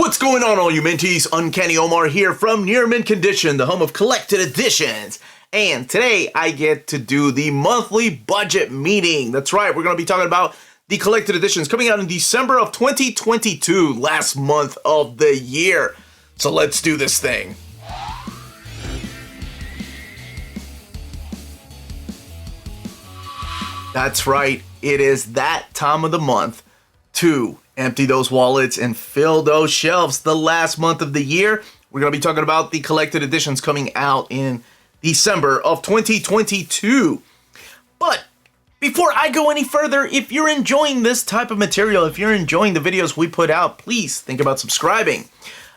What's going on, all you minties? Uncanny Omar here from Near Mint Condition, the home of collected editions. And today I get to do the monthly budget meeting. That's right, we're going to be talking about the collected editions coming out in December of 2022, last month of the year. So let's do this thing. That's right, it is that time of the month to empty those wallets and fill those shelves. The last month of the year, we're going to be talking about the collected editions coming out in December of 2022. But before I go any further, if you're enjoying this type of material, if you're enjoying the videos we put out, please think about subscribing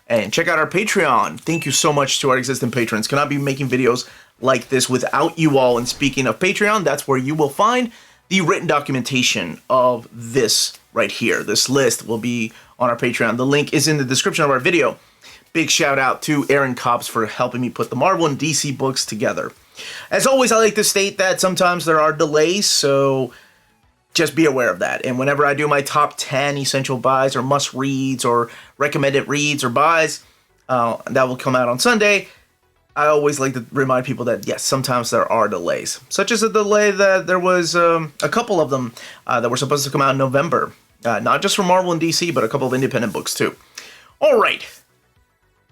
and check out our Patreon. Thank you so much to our existing patrons. Cannot be making videos like this without you all. And speaking of Patreon, that's where you will find the written documentation of this right here. This list will be on our Patreon. The link is in the description of our video. Big shout out to Aaron Cobbs for helping me put the Marvel and DC books together. As always, I like to state that sometimes there are delays, so just be aware of that. And whenever I do my top 10 essential buys or must reads or recommended reads or buys, that will come out on Sunday. I always like to remind people that, yes, sometimes there are delays. Such as a delay that there was a couple of them that were supposed to come out in November. Not just from Marvel and DC, but a couple of independent books too. All right,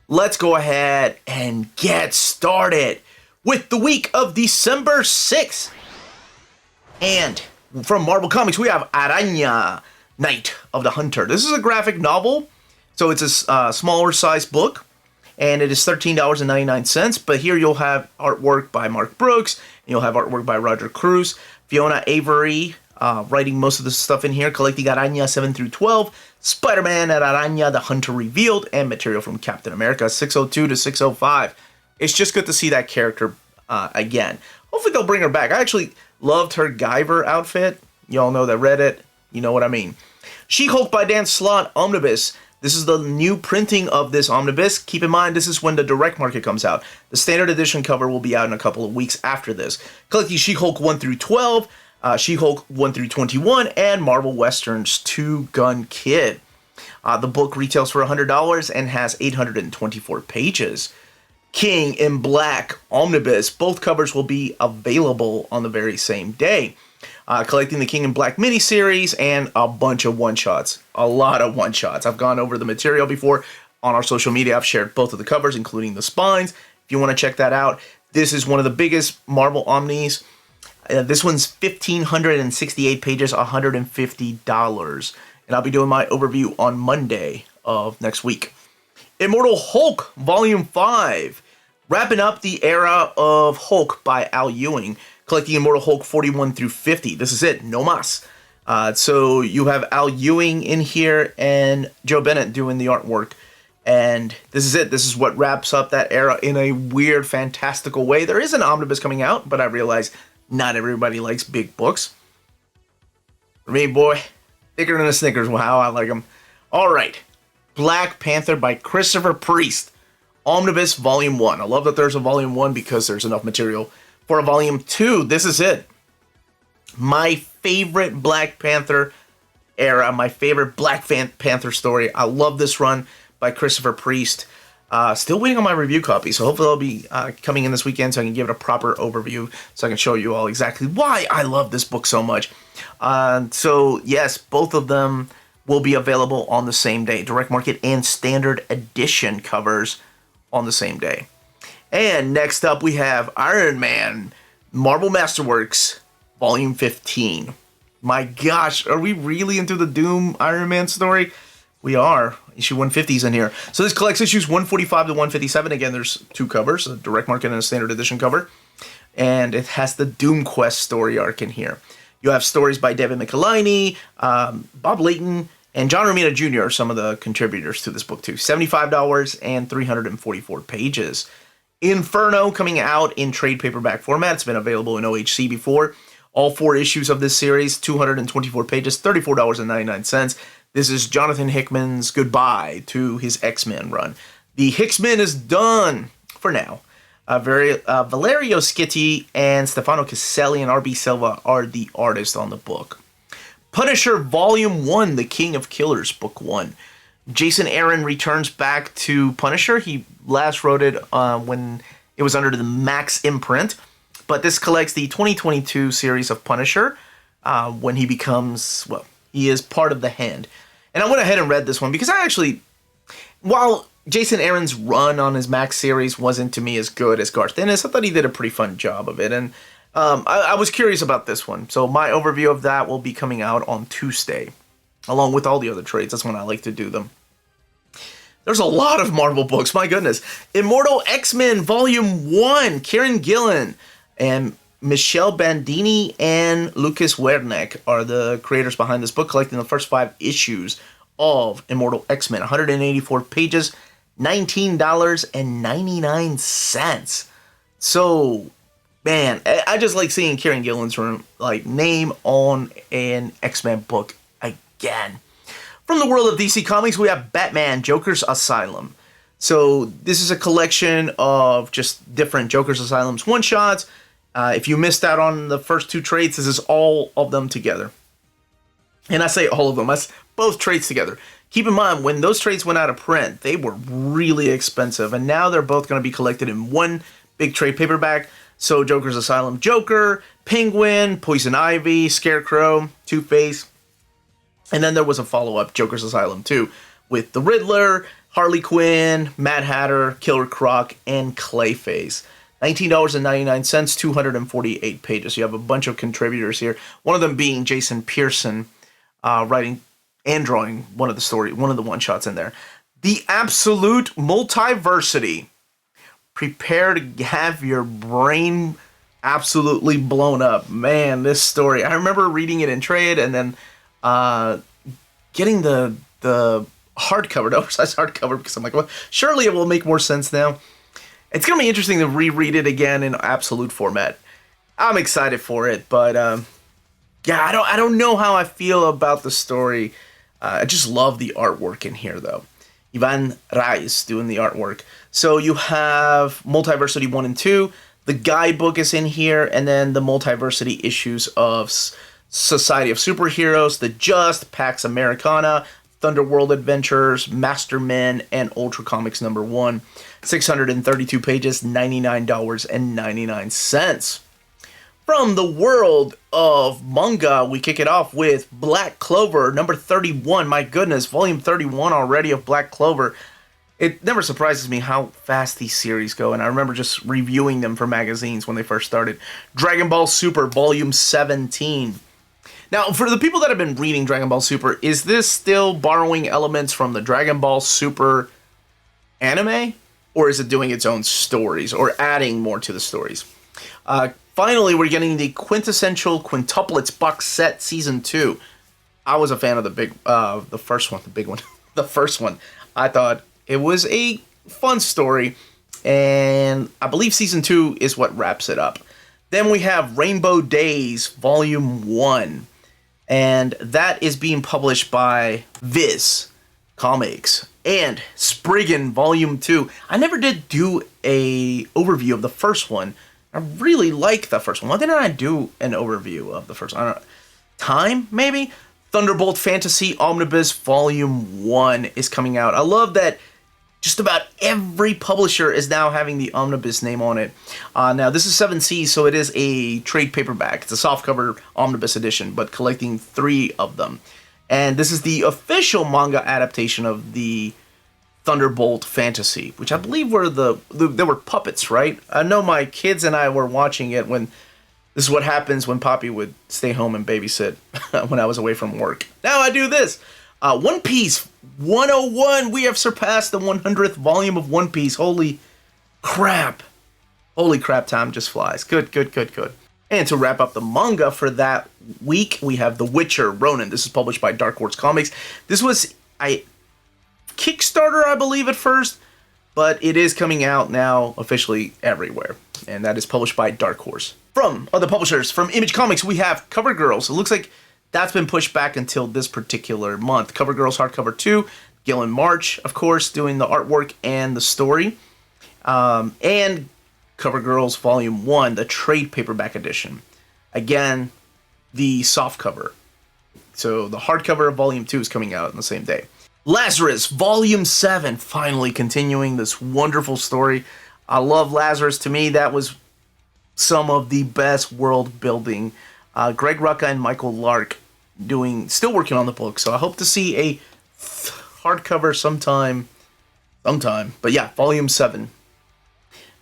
let's go ahead and get started with the week of December 6th. And from Marvel Comics, we have Araña, Night of the Hunter. This is a graphic novel, so it's a smaller size book. And it is $13.99, but here you'll have artwork by Mark Brooks, and you'll have artwork by Roger Cruz, Fiona Avery, writing most of the stuff in here, collecting Araña 7 through 12, Spider-Man at Araña, the Hunter Revealed, and material from Captain America 602 to 605. It's just good to see that character again. Hopefully they'll bring her back. I actually loved her Guyver outfit. Y'all know that Reddit, you know what I mean. She-Hulk by Dan Slott, Omnibus. This is the new printing of this Omnibus. Keep in mind, this is when the direct market comes out. The standard edition cover will be out in a couple of weeks after this. Collecting She-Hulk 1 through 12, She-Hulk 1 through 21, and Marvel Westerns 2 Gun Kid. The book retails for $100 and has 824 pages. King in Black Omnibus. Both covers will be available on the very same day. Collecting the King in Black miniseries and a bunch of one-shots. A lot of one-shots. I've gone over the material before on our social media. I've shared both of the covers, including the spines. If you want to check that out, this is one of the biggest Marvel Omnis. This one's 1,568 pages, $150. And I'll be doing my overview on Monday of next week. Immortal Hulk, Volume 5. Wrapping up the era of Hulk by Al Ewing. Collecting Immortal Hulk 41 through 50. This is it, no mas. So you have Al Ewing in here and Joe Bennett doing the artwork. And this is it. This is what wraps up that era in a weird, fantastical way. There is an omnibus coming out, but I realize not everybody likes big books. For me, boy, thicker than a Snickers. Wow, I like them. All right. Black Panther by Christopher Priest. Omnibus Volume 1. I love that there's a Volume 1 because there's enough material for a Volume 2. This is it. My favorite Black Panther era, my favorite Black Panther story. I love this run by Christopher Priest. Still waiting on my review copy, so hopefully I'll be coming in this weekend so I can give it a proper overview so I can show you all exactly why I love this book so much. So yes, both of them will be available on the same day. Direct market and standard edition covers on the same day. And next up, we have Iron Man, Marvel Masterworks, Volume 15. My gosh, are we really into the Doom Iron Man story? We are. Issue 150 is in here. So this collects issues 145 to 157. Again, there's two covers, a direct market and a standard edition cover. And it has the Doom Quest story arc in here. You have stories by David Michelinie, Bob Layton, and John Romita Jr. are some of the contributors to this book too. $75 and 344 pages. Inferno coming out in trade paperback format. It's been available in OHC before. All 4 issues of this series, 224 pages, $34.99. This is Jonathan Hickman's goodbye to his X-Men run. The Hickman is done for now. Valerio Schitti and Stefano Caselli and R.B. Silva are the artists on the book. Punisher Volume 1, The King of Killers, Book 1. Jason Aaron returns back to Punisher. He last wrote it when it was under the Max imprint. But this collects the 2022 series of Punisher when he becomes, well, he is part of the Hand. And I went ahead and read this one because I actually, while Jason Aaron's run on his Max series wasn't to me as good as Garth Ennis, I thought he did a pretty fun job of it. And I was curious about this one. So my overview of that will be coming out on Tuesday, along with all the other trades. That's when I like to do them. There's a lot of Marvel books, my goodness. Immortal X-Men Volume 1, Kieran Gillen and Michelle Bandini and Lucas Werneck are the creators behind this book, collecting the first 5 issues of Immortal X-Men. 184 pages, $19.99. So, man, I just like seeing Kieran Gillen's name on an X-Men book again. From the world of DC Comics, we have Batman, Joker's Asylum. So this is a collection of just different Joker's Asylum's one-shots. If you missed out on the first 2 trades, this is all of them together. And I say all of them, that's both trades together. Keep in mind, when those trades went out of print, they were really expensive. And now they're both going to be collected in one big trade paperback. So Joker's Asylum Joker, Penguin, Poison Ivy, Scarecrow, Two-Face. And then there was a follow-up, Joker's Asylum 2, with the Riddler, Harley Quinn, Mad Hatter, Killer Croc, and Clayface. $19.99, 248 pages. You have a bunch of contributors here. One of them being Jason Pearson, writing and drawing one of the one-shots in there. The Absolute Multiversity. Prepare to have your brain absolutely blown up. Man, this story. I remember reading it in trade and then getting the hardcover, the oversized hardcover, because I'm like, well, surely it will make more sense now. It's going to be interesting to reread it again in absolute format. I'm excited for it, but yeah, I don't know how I feel about the story. I just love the artwork in here, though. Ivan Reis doing the artwork. So you have Multiversity 1 and 2. The guidebook is in here, and then the Multiversity issues of Society of Superheroes, The Just, Pax Americana, Thunderworld Adventures, Mastermen, and Ultra Comics number 1. 632 pages, $99.99. From the world of manga, we kick it off with Black Clover, number 31. My goodness, volume 31 already of Black Clover. It never surprises me how fast these series go, and I remember just reviewing them for magazines when they first started. Dragon Ball Super, volume 17. Now, for the people that have been reading Dragon Ball Super, is this still borrowing elements from the Dragon Ball Super anime? Or is it doing its own stories, or adding more to the stories? Finally, we're getting the quintessential quintuplets box set season 2. I was a fan of the first one, the big one, the first one. I thought it was a fun story, and I believe season 2 is what wraps it up. Then we have Rainbow Days Volume 1, and that is being published by Viz Comics. And Spriggan Volume 2. I never did do a overview of the first one. I really like the first one. Why didn't I do an overview of the first one? I don't know. Time, maybe? Thunderbolt Fantasy Omnibus Volume 1 is coming out. I love that just about every publisher is now having the Omnibus name on it. Now, this is 7C, so it is a trade paperback. It's a softcover Omnibus edition, but collecting 3 of them. And this is the official manga adaptation of the Thunderbolt Fantasy, which I believe were there were puppets, right? I know my kids and I were watching it when this is what happens when Poppy would stay home and babysit when I was away from work. Now I do this. One Piece 101. We have surpassed the 100th volume of One Piece. Holy crap. Holy crap, time just flies. Good. And to wrap up the manga for that week, we have The Witcher Ronin. This is published by Dark Horse Comics. This was a Kickstarter, I believe, at first, but it is coming out now officially everywhere. And that is published by Dark Horse. From other publishers, from Image Comics, we have Cover Girls. It looks like that's been pushed back until this particular month. Cover Girls Hardcover 2, Gillen March, of course, doing the artwork and the story. And Cover Girls Volume 1, the trade paperback edition. Again, the softcover. So the hardcover of Volume 2 is coming out on the same day. Lazarus, Volume 7, finally continuing this wonderful story. I love Lazarus. To me, that was some of the best world building. Greg Rucka and Michael Lark still working on the book, so I hope to see a hardcover sometime. But yeah, Volume 7.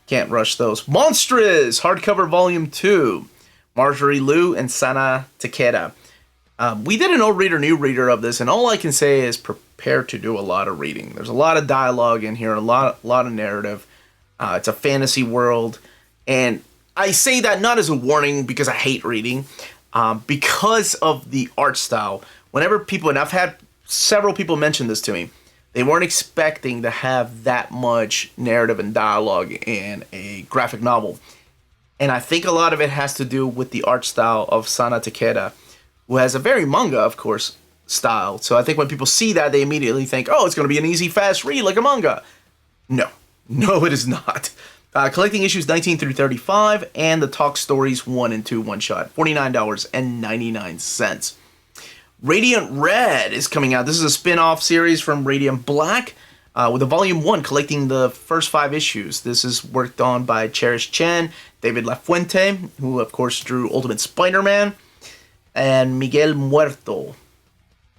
Can't rush those. Monstrous, hardcover Volume 2. Marjorie Liu and Sana Takeda. We did an old reader, new reader of this, and all I can say is prepare to do a lot of reading. There's a lot of dialogue in here, a lot of narrative. It's a fantasy world, and I say that not as a warning because I hate reading, because of the art style. Whenever people, and I've had several people mention this to me, they weren't expecting to have that much narrative and dialogue in a graphic novel. And I think a lot of it has to do with the art style of Sana Takeda, who has a very manga, of course, style. So I think when people see that, they immediately think, oh, it's going to be an easy, fast read like a manga. No, it is not. Collecting issues 19 through 35 and the Talk Stories 1 and 2 one-shot, $49.99. Radiant Red is coming out. This is a spin-off series from Radiant Black with a Volume 1 collecting the first 5 issues. This is worked on by Cherish Chen, David Lafuente, who of course drew Ultimate Spider-Man, and Miguel Muerto,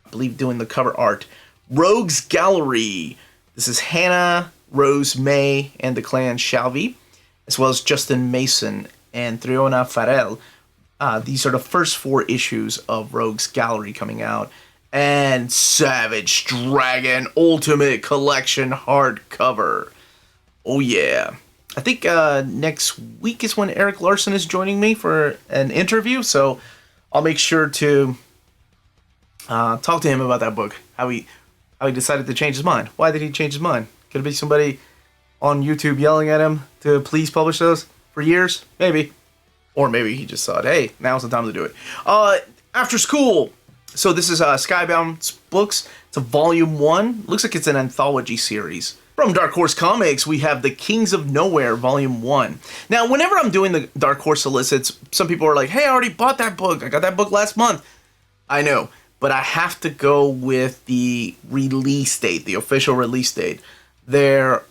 I believe, doing the cover art. Rogues Gallery. This is Hannah, Rose May, and the clan Shalvey, as well as Justin Mason and Triona Farrell. These are the first 4 issues of Rogues Gallery coming out. And Savage Dragon Ultimate Collection hardcover. Oh yeah. I think next week is when Eric Larson is joining me for an interview, so I'll make sure to talk to him about that book. How he decided to change his mind. Why did he change his mind? Could it be somebody on YouTube yelling at him to please publish those for years? Maybe. Or maybe he just thought, hey, now's the time to do it. After School. So this is Skybound's books. It's a Volume 1. Looks like it's an anthology series. From Dark Horse Comics, we have The Kings of Nowhere, Volume 1. Now, whenever I'm doing the Dark Horse solicits, some people are like, hey, I already bought that book. I got that book last month. I know, but I have to go with the release date, the official release date. They're,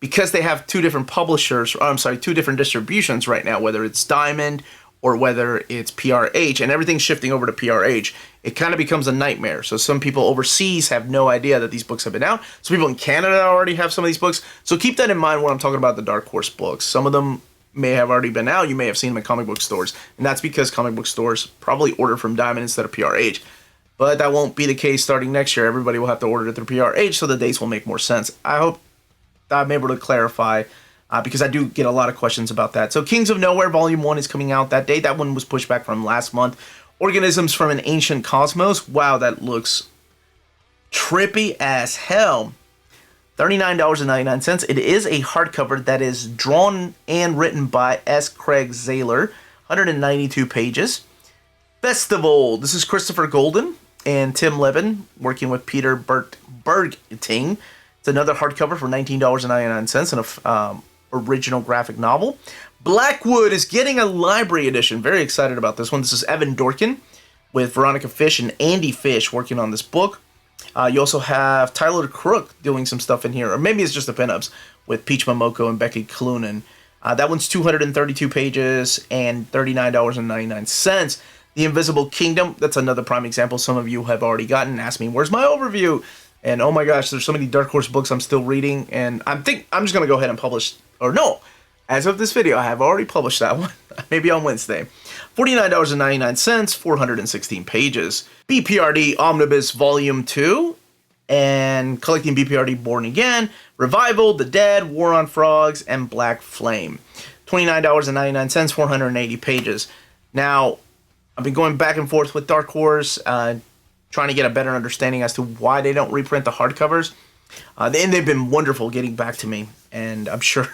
because they have 2 different publishers, or I'm sorry, 2 different distributions right now, whether it's Diamond or whether it's PRH, and everything's shifting over to PRH, it kind of becomes a nightmare. So some people overseas have no idea that these books have been out. Some people in Canada already have some of these books. So keep that in mind when I'm talking about the Dark Horse books. Some of them may have already been out. You may have seen them in comic book stores. And that's because comic book stores probably order from Diamond instead of PRH. But that won't be the case starting next year. Everybody will have to order it through PRH, so the dates will make more sense. I hope I'm able to clarify, because I do get a lot of questions about that. So Kings of Nowhere Volume 1 is coming out that day. That one was pushed back from last month. Organisms from an Ancient Cosmos. Wow, that looks trippy as hell. $39.99. It is a hardcover that is drawn and written by S. Craig Zahler. 192 pages. Festival. This is Christopher Golden and Tim Levin working with Peter Bergting. It's another hardcover for $19.99 and an original graphic novel. Blackwood is getting a library edition. Very excited about this one. This is Evan Dorkin with Veronica Fish and Andy Fish working on this book. You also have Tyler Crook doing some stuff in here, or maybe it's just the pinups with Peach Momoko and Becky Cloonan. That one's 232 pages and $39.99. The Invisible Kingdom, that's another prime example. Some of you have already gotten and asked me, where's my overview? And oh my gosh, there's so many Dark Horse books I'm still reading, and I'm just going to go ahead and publish, or no, as of this video, I have already published that one, maybe on Wednesday. $49.99, 416 pages. BPRD Omnibus Volume 2, and collecting BPRD Born Again, Revival, The Dead, War on Frogs, and Black Flame. $29.99, 480 pages. Now, I've been going back and forth with Dark Horse, trying to get a better understanding as to why they don't reprint the hardcovers. And they've been wonderful getting back to me, and I'm sure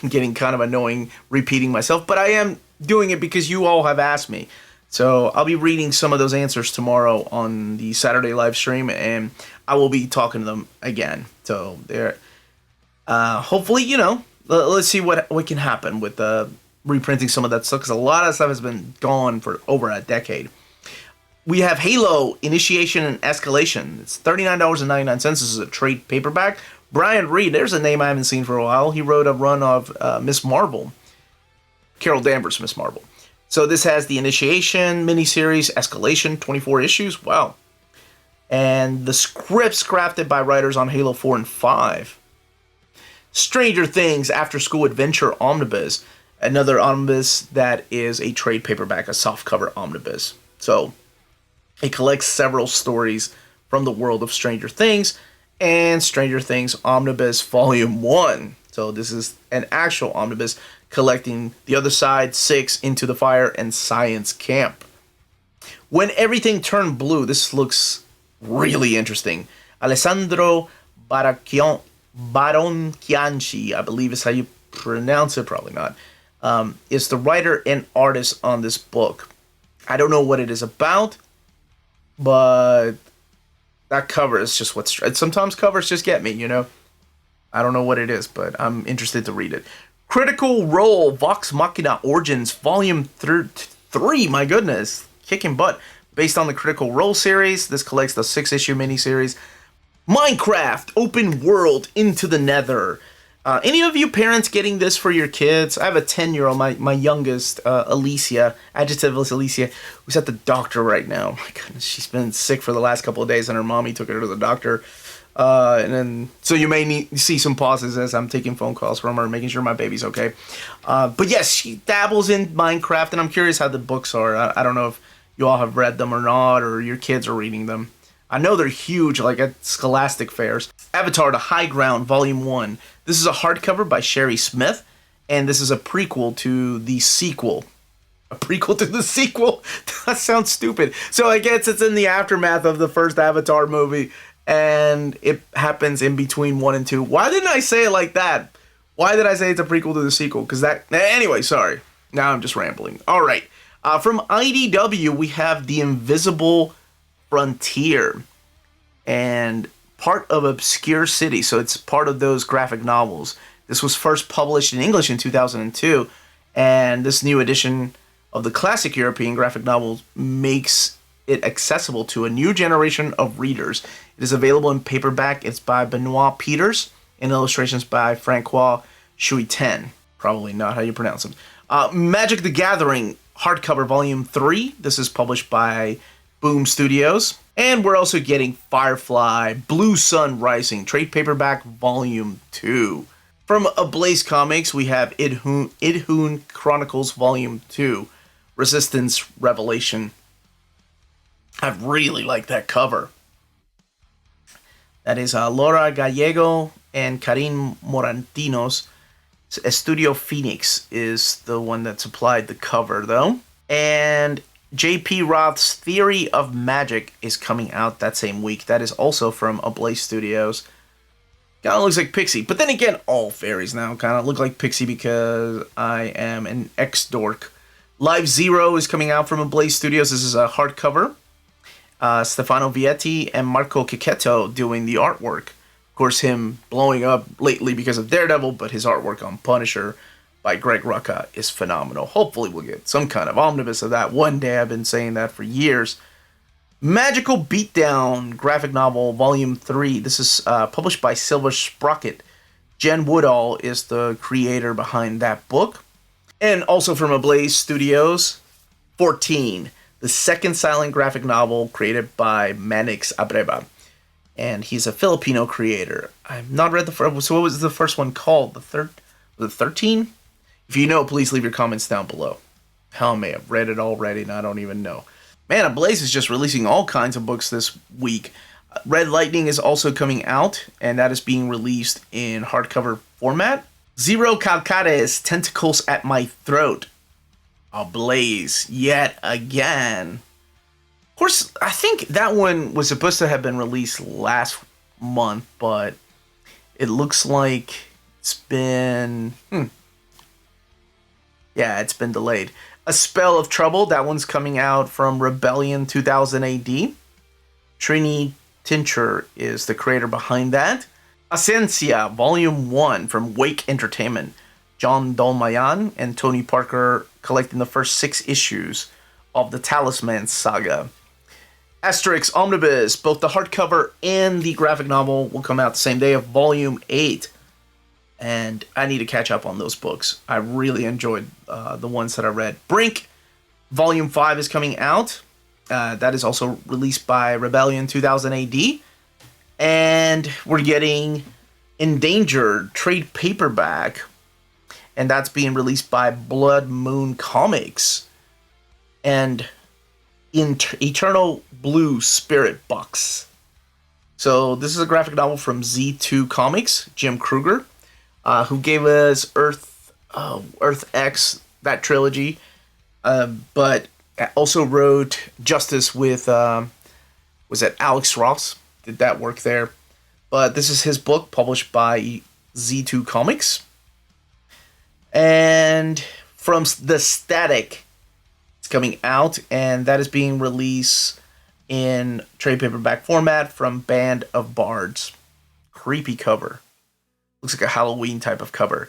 I'm getting kind of annoying repeating myself, but I am doing it because you all have asked me. So I'll be reading some of those answers tomorrow on the Saturday live stream, and I will be talking to them again. So they're hopefully, let's see what can happen with reprinting some of that stuff, because a lot of stuff has been gone for over a decade. We have Halo Initiation and Escalation. It's $39.99. This is a trade paperback. Brian Reed, there's a name I haven't seen for a while. He wrote a run of Miss Marvel. Carol Danvers, Miss Marvel. So this has the Initiation miniseries, Escalation, 24 issues. Wow. And the scripts crafted by writers on Halo 4 and 5. Stranger Things After School Adventure Omnibus. Another omnibus that is a trade paperback, a softcover omnibus. So it collects several stories from the world of Stranger Things and Stranger Things Omnibus Volume 1. So this is an actual omnibus collecting The Other Side, 6, Into the Fire, and Science Camp. When Everything Turned Blue, this looks really interesting. Alessandro Baronchianchi, I believe is how you pronounce it, probably not, is the writer and artist on this book. I don't know what it is about, but that cover is just what's... Sometimes covers just get me, you know? I don't know what it is, but I'm interested to read it. Critical Role Vox Machina Origins Volume 3, my goodness, kicking butt. Based on the Critical Role series, this collects the 6-issue miniseries. Minecraft Open World Into the Nether. Any of you parents getting this for your kids? I have a 10-year-old, my youngest, Alicia, adjectiveless Alicia, who's at the doctor right now. My goodness, she's been sick for the last couple of days, and her mommy took her to the doctor. And then, so you may see some pauses as I'm taking phone calls from her, making sure my baby's okay. But yes, she dabbles in Minecraft, and I'm curious how the books are. I don't know if you all have read them or not, or your kids are reading them. I know they're huge, like at Scholastic fairs. Avatar: The High Ground, Volume 1. This is a hardcover by Sherry Smith, and this is a prequel to the sequel. A prequel to the sequel? That sounds stupid. So I guess it's in the aftermath of the first Avatar movie, and it happens in between 1 and 2. Why didn't I say it like that? Why did I say it's a prequel to the sequel? Because that... Anyway, sorry. Now I'm just rambling. All right. From IDW, we have The Invisible Frontier, and part of Obscure City, so it's part of those graphic novels. This was first published in English in 2002, and this new edition of the classic European graphic novels makes it accessible to a new generation of readers. It is available in paperback. It's by Benoit Peters, and illustrations by Francois Chuiten. Probably not how you pronounce them. Magic the Gathering, hardcover volume 3. This is published by Boom Studios. And we're also getting Firefly, Blue Sun Rising, trade paperback volume 2. From Ablaze Comics, we have Idhun Chronicles volume 2, Resistance Revelation. I really like that cover. That is Laura Gallego and Karin Morantinos. Estudio Phoenix is the one that supplied the cover, though. And J.P. Roth's Theory of Magic is coming out that same week. That is also from Ablaze Studios. Kind of looks like Pixie. But then again, all fairies now kind of look like Pixie because I am an ex-dork. Live Zero is coming out from Ablaze Studios. This is a hardcover. Stefano Vietti and Marco Cicchetto doing the artwork. Of course, him blowing up lately because of Daredevil, but his artwork on Punisher by Greg Rucka is phenomenal. Hopefully we'll get some kind of omnibus of that one day. I've been saying that for years. Magical Beatdown graphic novel volume 3. This is published by Silver Sprocket. Jen Woodall is the creator behind that book. And also from Ablaze Studios, 14. The second silent graphic novel created by Manix Abreva. And he's a Filipino creator. I've not read the first. So what was the first one called? Was it 13? If you know, please leave your comments down below. Hell, I may have read it already and I don't even know. Man, Ablaze is just releasing all kinds of books this week. Red Lightning is also coming out, and that is being released in hardcover format. Zero Calcares, Tentacles at My Throat. Ablaze, yet again. Of course, I think that one was supposed to have been released last month, but it looks like it's been... Yeah, it's been delayed. A Spell of Trouble, that one's coming out from Rebellion 2000 AD. Trini Tincher is the creator behind that. Ascencia, Volume 1 from Wake Entertainment. John Dolmayan and Tony Parker collecting the first 6 issues of the Talisman saga. Asterix Omnibus, both the hardcover and the graphic novel will come out the same day of Volume 8. And I need to catch up on those books. I really enjoyed the ones that I read. Brink, Volume 5 is coming out. That is also released by Rebellion 2000 AD. And we're getting Endangered trade paperback. And that's being released by Blood Moon Comics. And Eternal Blue Spirit Box. So this is a graphic novel from Z2 Comics, Jim Kruger, who gave us Earth X, that trilogy, but also wrote Justice with, was that Alex Ross? Did that work there? But this is his book, published by Z2 Comics. And from The Static, coming out, and that is being released in trade paperback format from Band of Bards. Creepy cover. Looks like a Halloween type of cover.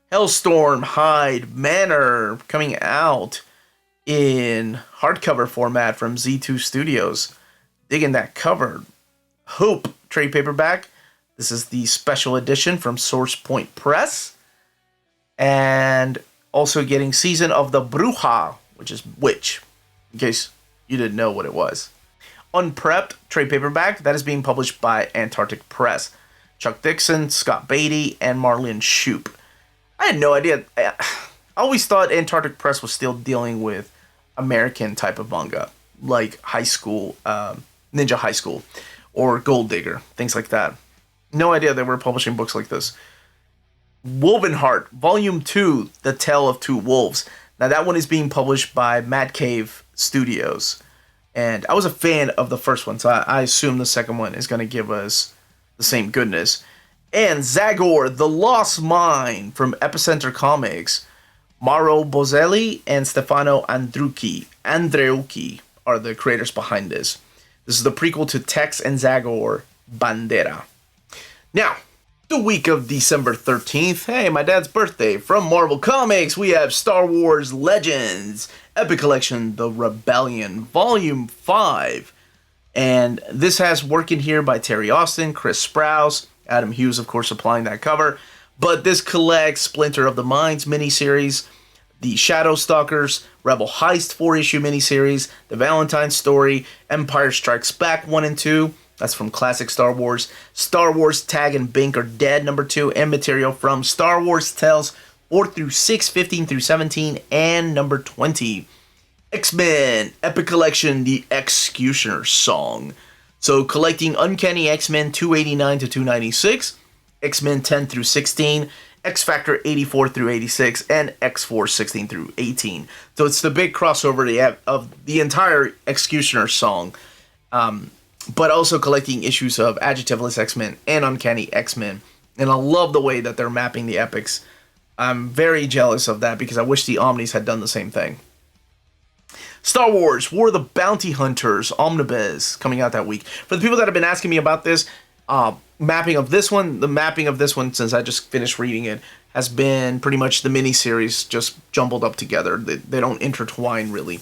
Hellstorm Hyde Manor coming out in hardcover format from Z2 Studios. Digging that cover. Hope trade paperback. This is the special edition from Source Point Press. And also getting Season of the Bruja, which is witch, in case you didn't know what it was. Unprepped trade paperback, that is being published by Antarctic Press. Chuck Dixon, Scott Beatty, and Marlene Shoup. I had no idea. I always thought Antarctic Press was still dealing with American type of manga, like High School, Ninja High School, or Gold Digger, things like that. No idea they were publishing books like this. Wovenheart, Volume 2, The Tale of Two Wolves. Now that one is being published by Mad Cave Studios. And I was a fan of the first one, so I assume the second one is going to give us the same goodness. And Zagor, The Lost Mine from Epicenter Comics. Mauro Bozelli and Stefano Andreucchi are the creators behind this. This is the prequel to Tex and Zagor, Bandera. Now, the week of December 13th, hey, my dad's birthday, from Marvel Comics, we have Star Wars Legends, Epic Collection, The Rebellion, Volume 5. And this has work in here by Terry Austin, Chris Sprouse, Adam Hughes, of course, supplying that cover. But this collects Splinter of the Minds miniseries, the Shadow Stalkers, Rebel Heist 4-issue miniseries, The Valentine Story, Empire Strikes Back 1 and 2, that's from Classic Star Wars Tag and Bink Are Dead #2, and material from Star Wars Tales 4 through 6, 15 through 17, and number 20. X-Men Epic Collection, The Executioner Song. So collecting Uncanny X-Men 289 to 296, X-Men 10 through 16, X-Factor 84 through 86, and X-Force 16 through 18. So it's the big crossover of the entire Executioner Song. But also collecting issues of Adjectiveless X-Men and Uncanny X-Men. And I love the way that they're mapping the epics. I'm very jealous of that because I wish the Omnis had done the same thing. Star Wars War of the Bounty Hunters Omnibus coming out that week. For the people that have been asking me about this, the mapping of this one, since I just finished reading it, has been pretty much the miniseries just jumbled up together. They don't intertwine really.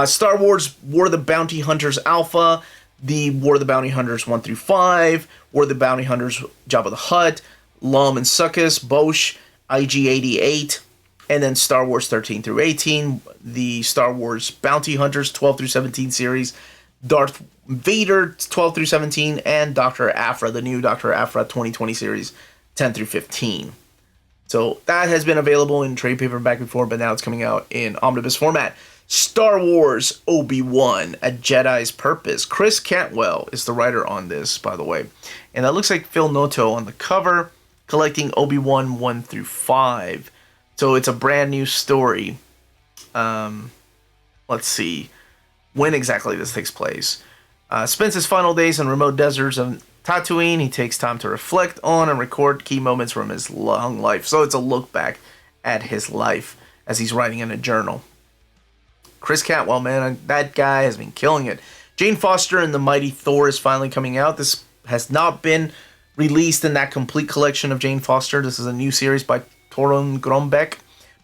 Star Wars War of the Bounty Hunters Alpha, the War of the Bounty Hunters 1 through 5, War of the Bounty Hunters Jabba the Hutt, Lum and Succus, Bosch, IG-88, and then Star Wars 13 through 18, the Star Wars Bounty Hunters 12 through 17 series, Darth Vader 12 through 17, and Dr. Aphra, the new Dr. Aphra 2020 series 10 through 15. So that has been available in trade paperback before, but now it's coming out in omnibus format. Star Wars Obi-Wan, A Jedi's Purpose. Chris Cantwell is the writer on this, by the way. And that looks like Phil Noto on the cover, collecting Obi-Wan 1 through 5. So it's a brand new story. Let's see when exactly this takes place. Spends his final days in remote deserts of Tatooine. He takes time to reflect on and record key moments from his long life. So it's a look back at his life as he's writing in a journal. Chris Cantwell, man, that guy has been killing it. Jane Foster and the Mighty Thor is finally coming out. This has not been released in that complete collection of Jane Foster. This is a new series by Torun Grombeck.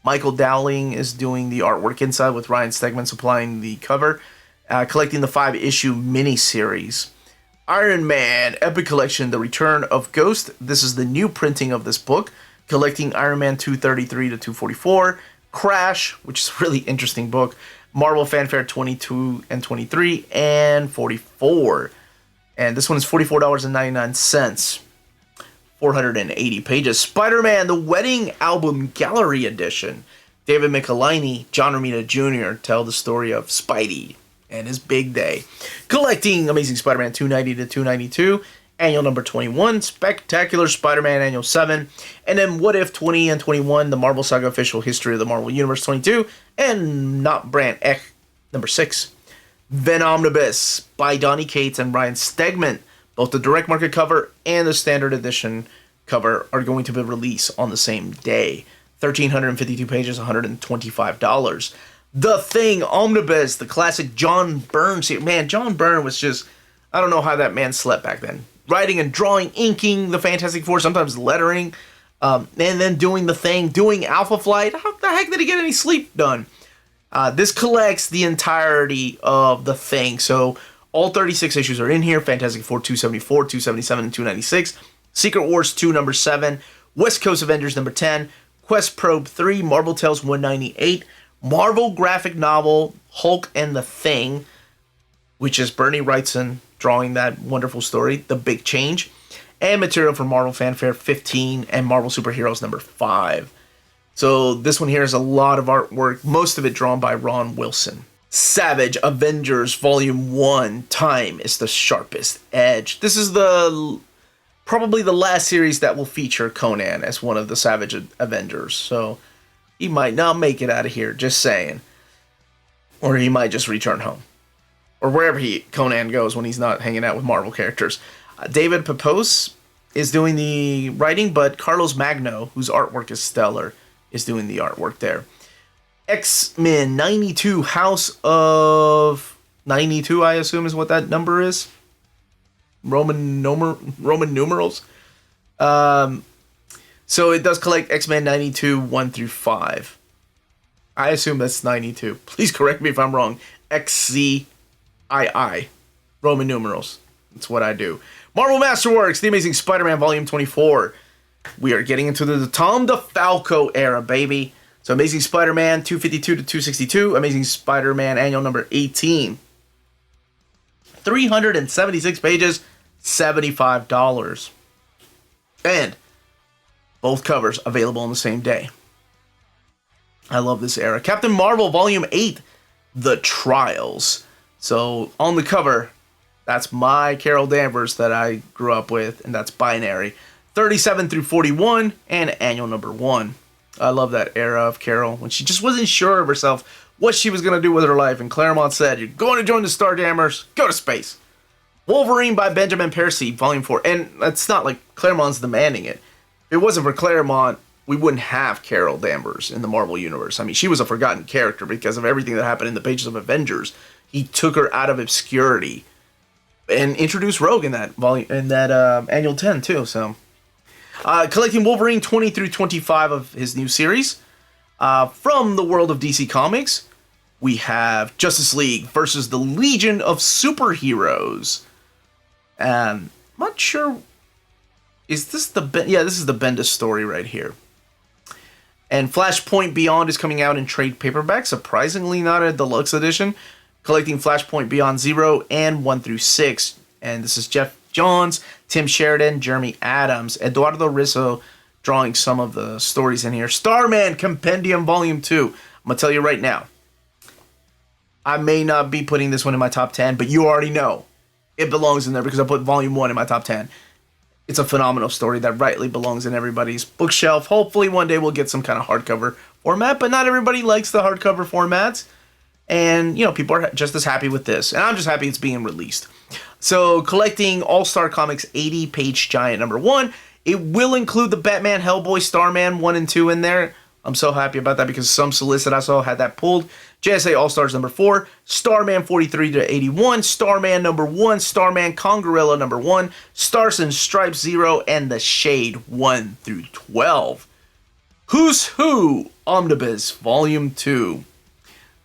Michael Dowling is doing the artwork inside with Ryan Stegman supplying the cover. collecting the 5-issue miniseries. Iron Man Epic Collection, The Return of Ghost. This is the new printing of this book, collecting Iron Man 233 to 244. Crash, which is a really interesting book. Marvel Fanfare 22 and 23 and 44. And this one is $44.99. 480 pages. Spider-Man, The Wedding Album Gallery Edition. David Michelinie, John Romita Jr. tell the story of Spidey and his big day. Collecting Amazing Spider-Man 290 to 292. Annual number 21. Spectacular Spider-Man Annual 7. And then What If 20 and 21. The Marvel Saga Official History of the Marvel Universe 22. And Not Brand Ek number 6. Omnibus by Donny Cates and Ryan Stegman. Both the direct market cover and the standard edition cover are going to be released on the same day. 1,352 pages, $125. The Thing Omnibus, the classic John Byrne series. Man, John Byrne was just, I don't know how that man slept back then. Writing and drawing, inking the Fantastic Four, sometimes lettering, and then doing The Thing, doing Alpha Flight. How the heck did he get any sleep done? This collects the entirety of The Thing. So all 36 issues are in here. Fantastic Four 274, 277, and 296. Secret Wars 2, number 7. West Coast Avengers, number 10. Quest Probe 3, Marvel Tales 198. Marvel graphic novel, Hulk and the Thing, which is Bernie Wrightson drawing that wonderful story, The Big Change. And material for Marvel Fanfare 15 and Marvel Superheroes number 5. So this one here is a lot of artwork, most of it drawn by Ron Wilson. Savage Avengers Volume 1, Time is the Sharpest Edge. This is probably the last series that will feature Conan as one of the Savage Avengers. So he might not make it out of here, just saying. Or he might just return home. Or wherever Conan goes when he's not hanging out with Marvel characters. David Pepose is doing the writing, but Carlos Magno, whose artwork is stellar, is doing the artwork there. X-Men 92, House of 92, I assume is what that number is. Roman numerals. So it does collect X-Men 92, 1 through 5. I assume that's 92. Please correct me if I'm wrong. XZII. Roman numerals. That's what I do. Marvel Masterworks, The Amazing Spider-Man Volume 24. We are getting into the Tom DeFalco era, baby. So Amazing Spider-Man 252 to 262. Amazing Spider-Man Annual number 18. 376 pages, $75. And both covers available on the same day. I love this era. Captain Marvel Volume 8, The Trials. So on the cover, that's my Carol Danvers that I grew up with, and that's Binary. 37 through 41, and Annual number 1. I love that era of Carol, when she just wasn't sure of herself, what she was going to do with her life, and Claremont said, you're going to join the Starjammers, go to space. Wolverine by Benjamin Percy, Volume 4. And it's not like Claremont's demanding it. If it wasn't for Claremont, we wouldn't have Carol Danvers in the Marvel Universe. I mean, she was a forgotten character because of everything that happened in the pages of Avengers. He took her out of obscurity and introduced Rogue in that Annual 10 too. So, collecting Wolverine 20 through 25 of his new series. From the world of DC Comics, we have Justice League versus the Legion of Superheroes. I'm not sure. Is this this is the Bendis story right here. And Flashpoint Beyond is coming out in trade paperback. Surprisingly, not a deluxe edition. Collecting Flashpoint Beyond 0 and 1 through 6. And this is Jeff Johns, Tim Sheridan, Jeremy Adams, Eduardo Rizzo drawing some of the stories in here. Starman Compendium Volume 2. I'm going to tell you right now. I may not be putting this one in my top 10, but you already know it belongs in there because I put Volume 1 in my top 10. It's a phenomenal story that rightly belongs in everybody's bookshelf. Hopefully one day we'll get some kind of hardcover format, but not everybody likes the hardcover formats. And, people are just as happy with this. And I'm just happy it's being released. So, collecting All-Star Comics 80-page giant number 1. It will include the Batman, Hellboy, Starman 1 and 2 in there. I'm so happy about that because some solicit I saw had that pulled. JSA All-Stars number 4, Starman 43 to 81, Starman number 1, Starman Kongorilla number 1, Stars and Stripes 0, and The Shade 1 through 12. Who's Who Omnibus Volume 2.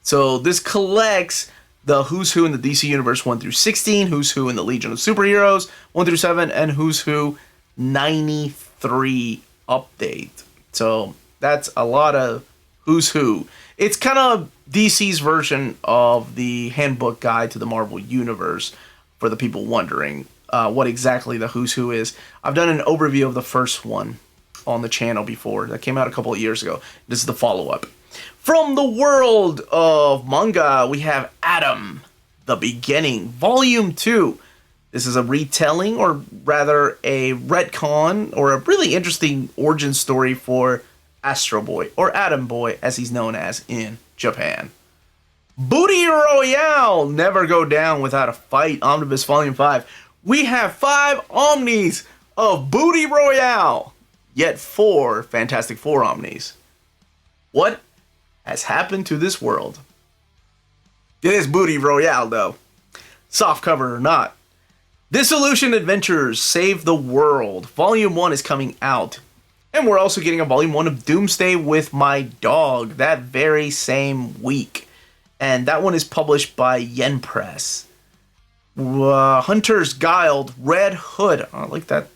So this collects the Who's Who in the DC Universe 1 through 16, Who's Who in the Legion of Superheroes 1 through 7, and Who's Who 93 update. So that's a lot of Who's Who. It's kind of DC's version of the handbook guide to the Marvel Universe, for the people wondering what exactly the Who's Who is. I've done an overview of the first one on the channel before. That came out a couple of years ago. This is the follow-up. From the world of manga, we have Adam, The Beginning, Volume 2. This is a retelling, or rather a retcon, or a really interesting origin story for Astro Boy, or Atom Boy, as he's known as in Japan. Booty Royale, Never Go Down Without a Fight, Omnibus Volume 5. We have 5 Omnis of Booty Royale, yet 4 Fantastic Four Omnis. What has happened to this world? It is Booty Royale, though. Softcover or not. Dissolution Adventures, Save the World. Volume 1 is coming out. And we're also getting a Volume 1 of Doomsday with My Dog that very same week. And that one is published by Yen Press. Hunter's Guild, Red Hood. I like that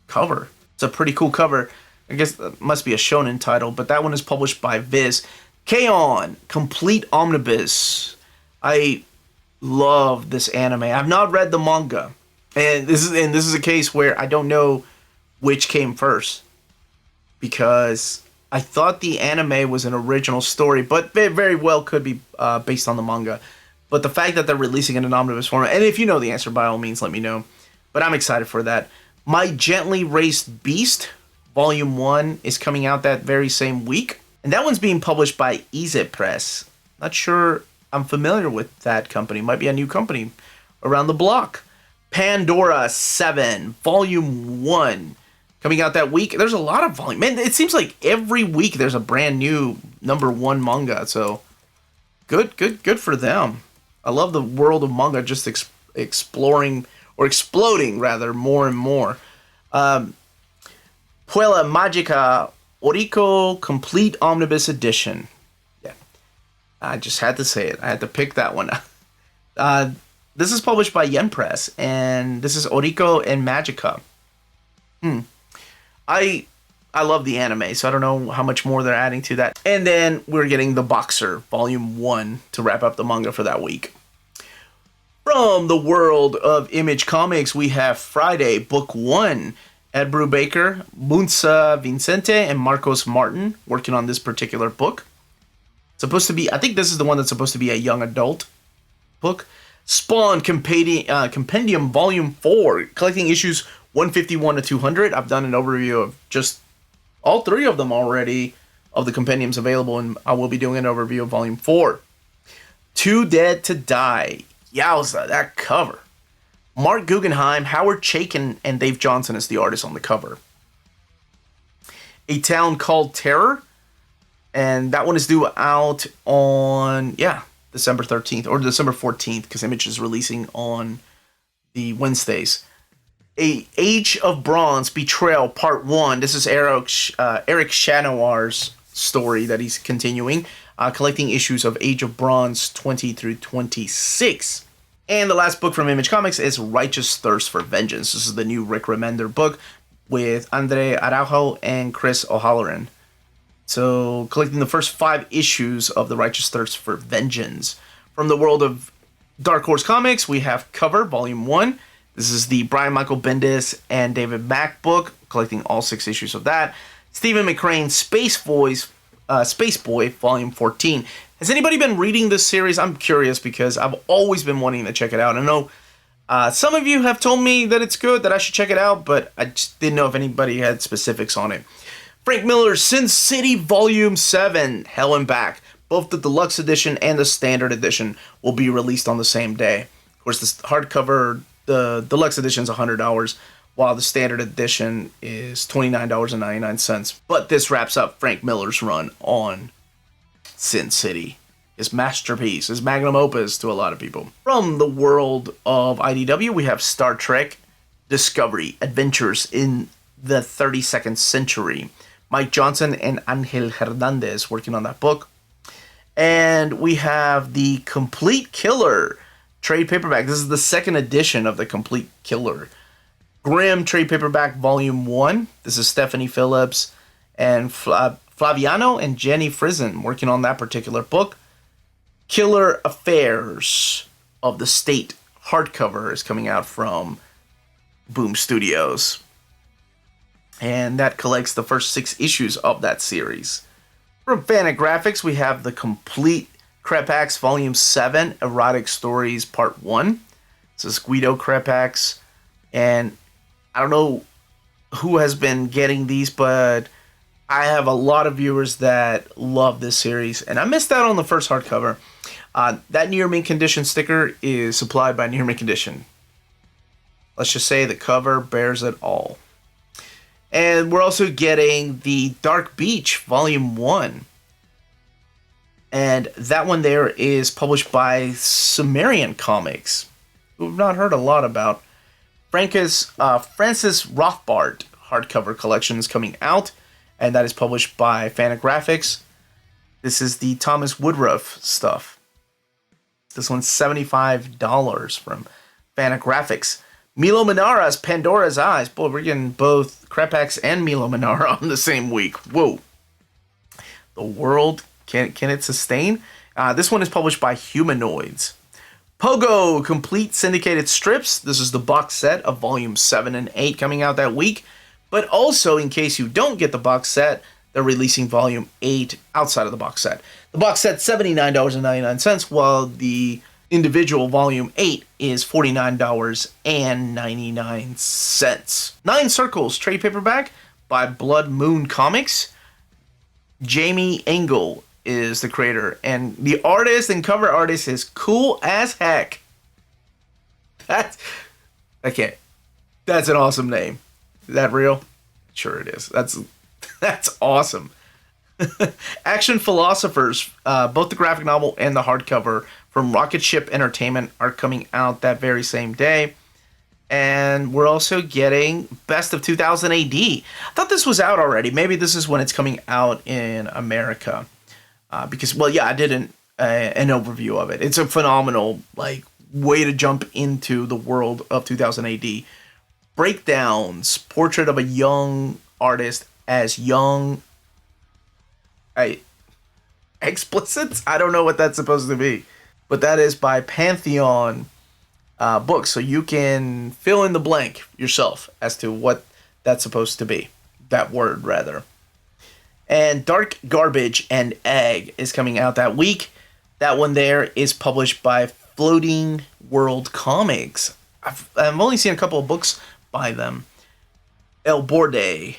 cover. It's a pretty cool cover. I guess that must be a shonen title, but that one is published by Viz. K-On! Complete Omnibus. I love this anime. I've not read the manga. And this is a case where I don't know which came first, because I thought the anime was an original story, but it very well could be based on the manga. But the fact that they're releasing it in omnibus format, and if you know the answer, by all means, let me know. But I'm excited for that. My Gently Raised Beast, Volume 1, is coming out that very same week. And that one's being published by Easy Press. Not sure I'm familiar with that company. Might be a new company around the block. Pandora 7, Volume 1. Coming out that week. There's a lot of volume. Man, it seems like every week there's a brand new #1 manga. So good for them. I love the world of manga just exploring, or exploding rather, more and more. Puella Magica Oriko Complete Omnibus Edition. Yeah, I just had to say it. I had to pick that one. This is published by Yen Press, and this is Oriko and Magica. I love the anime, so I don't know how much more they're adding to that. And then we're getting The Boxer, Volume 1, to wrap up the manga for that week. From the world of Image Comics, we have Friday, Book 1. Ed Brubaker, Munsa Vincente, and Marcos Martin working on this particular book. Supposed to be, I think this is the one that's supposed to be a young adult book. Spawn Compendium Volume 4, collecting issues 151 to 200. I've done an overview of just all 3 of them already, of the compendiums available, and I will be doing an overview of Volume 4. Too Dead to Die. Yowza, that cover. Mark Guggenheim, Howard Chaykin, and Dave Johnson is the artist on the cover. A Town Called Terror, and that one is due out on, December 13th, or December 14th, because Image is releasing on the Wednesdays. Age of Bronze, Betrayal, Part 1. This is Eric Shanoir's story that he's continuing, collecting issues of Age of Bronze 20 through 26. And the last book from Image Comics is Righteous Thirst for Vengeance. This is the new Rick Remender book with Andre Araujo and Chris O'Halloran. So, collecting the first 5 issues of the Righteous Thirst for Vengeance. From the world of Dark Horse Comics, we have Cover, Volume 1. This is the Brian Michael Bendis and David Mack book, collecting all 6 issues of that. Stephen McCrane, Space Boy, Volume 14. Has anybody been reading this series? I'm curious because I've always been wanting to check it out. I know some of you have told me that it's good, that I should check it out, but I just didn't know if anybody had specifics on it. Frank Miller's Sin City Volume 7, Hell and Back. Both the deluxe edition and the standard edition will be released on the same day. Of course, the hardcover, the deluxe edition is $100, while the standard edition is $29.99. But this wraps up Frank Miller's run on Sin City, his masterpiece, his magnum opus to a lot of people. From the world of IDW, we have Star Trek Discovery Adventures in the 32nd Century. Mike Johnson and Angel Hernandez working on that book. And we have the Complete Killer trade paperback. This is the second edition of the Complete Killer. Grimm trade paperback volume 1. This is Stephanie Phillips and Flaviano and Jenny Frizen working on that particular book. Killer Affairs of the State hardcover is coming out from Boom Studios. And that collects the first 6 issues of that series. From Fantagraphics, we have the Complete Krepax Volume 7, Erotic Stories Part 1. This is Guido Krepax. And I don't know who has been getting these, but I have a lot of viewers that love this series. And I missed out on the first hardcover. That Near Mint Condition sticker is supplied by Near Mint Condition. Let's just say the cover bears it all. And we're also getting the Dark Beach Volume 1. And that one there is published by Sumerian Comics, who we've not heard a lot about. Francis Rothbard hardcover collection is coming out, and that is published by Fantagraphics. This is the Thomas Woodruff stuff. This one's $75 from Fantagraphics. Milo Manara's Pandora's Eyes. Boy, we're getting both Krepax and Milo Manara on the same week. Whoa. The world, can it sustain? This one is published by Humanoids. Pogo Complete Syndicated Strips. This is the box set of volumes 7 and 8 coming out that week. But also, in case you don't get the box set, they're releasing volume 8 outside of the box set. The box set's $79.99, while the individual volume 8 is $49.99. Nine Circles trade paperback by Blood Moon Comics. Jamie Engel is the creator, and the artist and cover artist is cool as heck. That's an awesome name. Is that real? Sure it is. That's awesome. Action Philosophers, both the graphic novel and the hardcover from Rocket Ship Entertainment are coming out that very same day. And we're also getting Best of 2000 AD. I thought this was out already. Maybe this is when it's coming out in America. Because, well, yeah, I did an overview of it. It's a phenomenal way to jump into the world of 2000 AD. Breakdowns, portrait of a young artist as young... explicit? I don't know what that's supposed to be. But that is by Pantheon Books. So you can fill in the blank yourself as to what that's supposed to be. That word, rather. And Dark Garbage and Egg is coming out that week. That one there is published by Floating World Comics. I've only seen a couple of books by them. El Borde.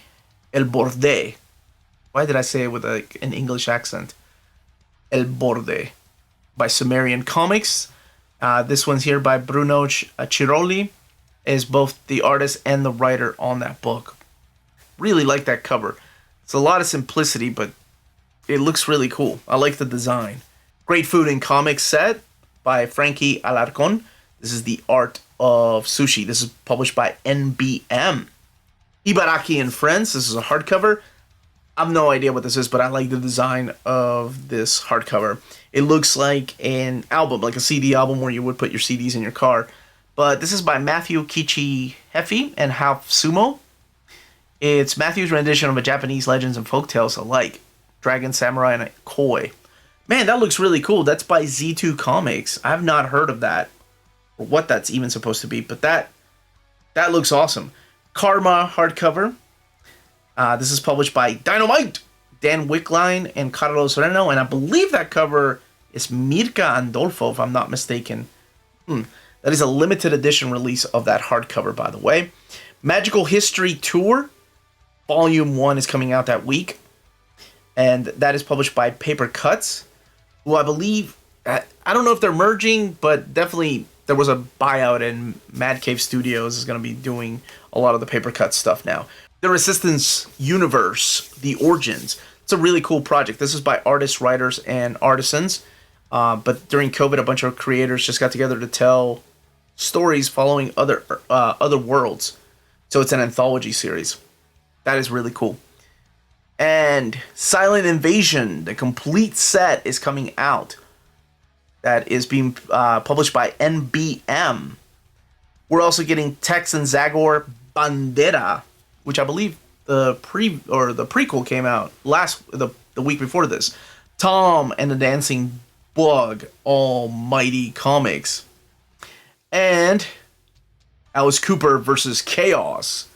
Why did I say it with an English accent? El Borde by Sumerian Comics. This one's here by Bruno Ciroli. Is both the artist and the writer on that book. Really like that cover. It's a lot of simplicity, but it looks really cool. I like the design. Great Food and Comics set by Frankie Alarcon. This is the art of sushi. This is published by NBM. Ibaraki and Friends. This is a hardcover. I have no idea what this is, but I like the design of this hardcover. It looks like an album, like a CD album where you would put your CDs in your car. But this is by Matthew Kichi Hefi and Half Sumo. It's Matthew's rendition of a Japanese legends and folktales alike. Dragon, Samurai, and a Koi. Man, that looks really cool. That's by Z2 Comics. I have not heard of that, or what that's even supposed to be, but that looks awesome. Karma hardcover. This is published by Dynamite, Dan Wickline, and Carlos Reno, and I believe that cover is Mirka Andolfo, if I'm not mistaken. That is a limited edition release of that hardcover, by the way. Magical History Tour, Volume 1 is coming out that week, and that is published by Paper Cuts, who I believe, I don't know if they're merging, but definitely there was a buyout, and Mad Cave Studios is going to be doing a lot of the Paper Cuts stuff now. The Resistance Universe, The Origins. It's a really cool project. This is by artists, writers, and artisans. But during COVID, a bunch of creators just got together to tell stories following other worlds. So it's an anthology series. That is really cool. And Silent Invasion, the complete set, is coming out. That is being published by NBM. We're also getting Tex and Zagor Bandera, which I believe the prequel came out the week before this. Tom and the Dancing Bug, Almighty Comics. And Alice Cooper versus Chaos,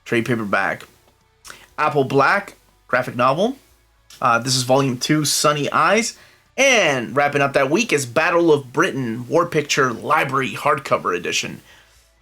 trade paperback. Apple Black, graphic novel. This is volume 2, Sunny Eyes. And wrapping up that week is Battle of Britain, War Picture Library hardcover edition.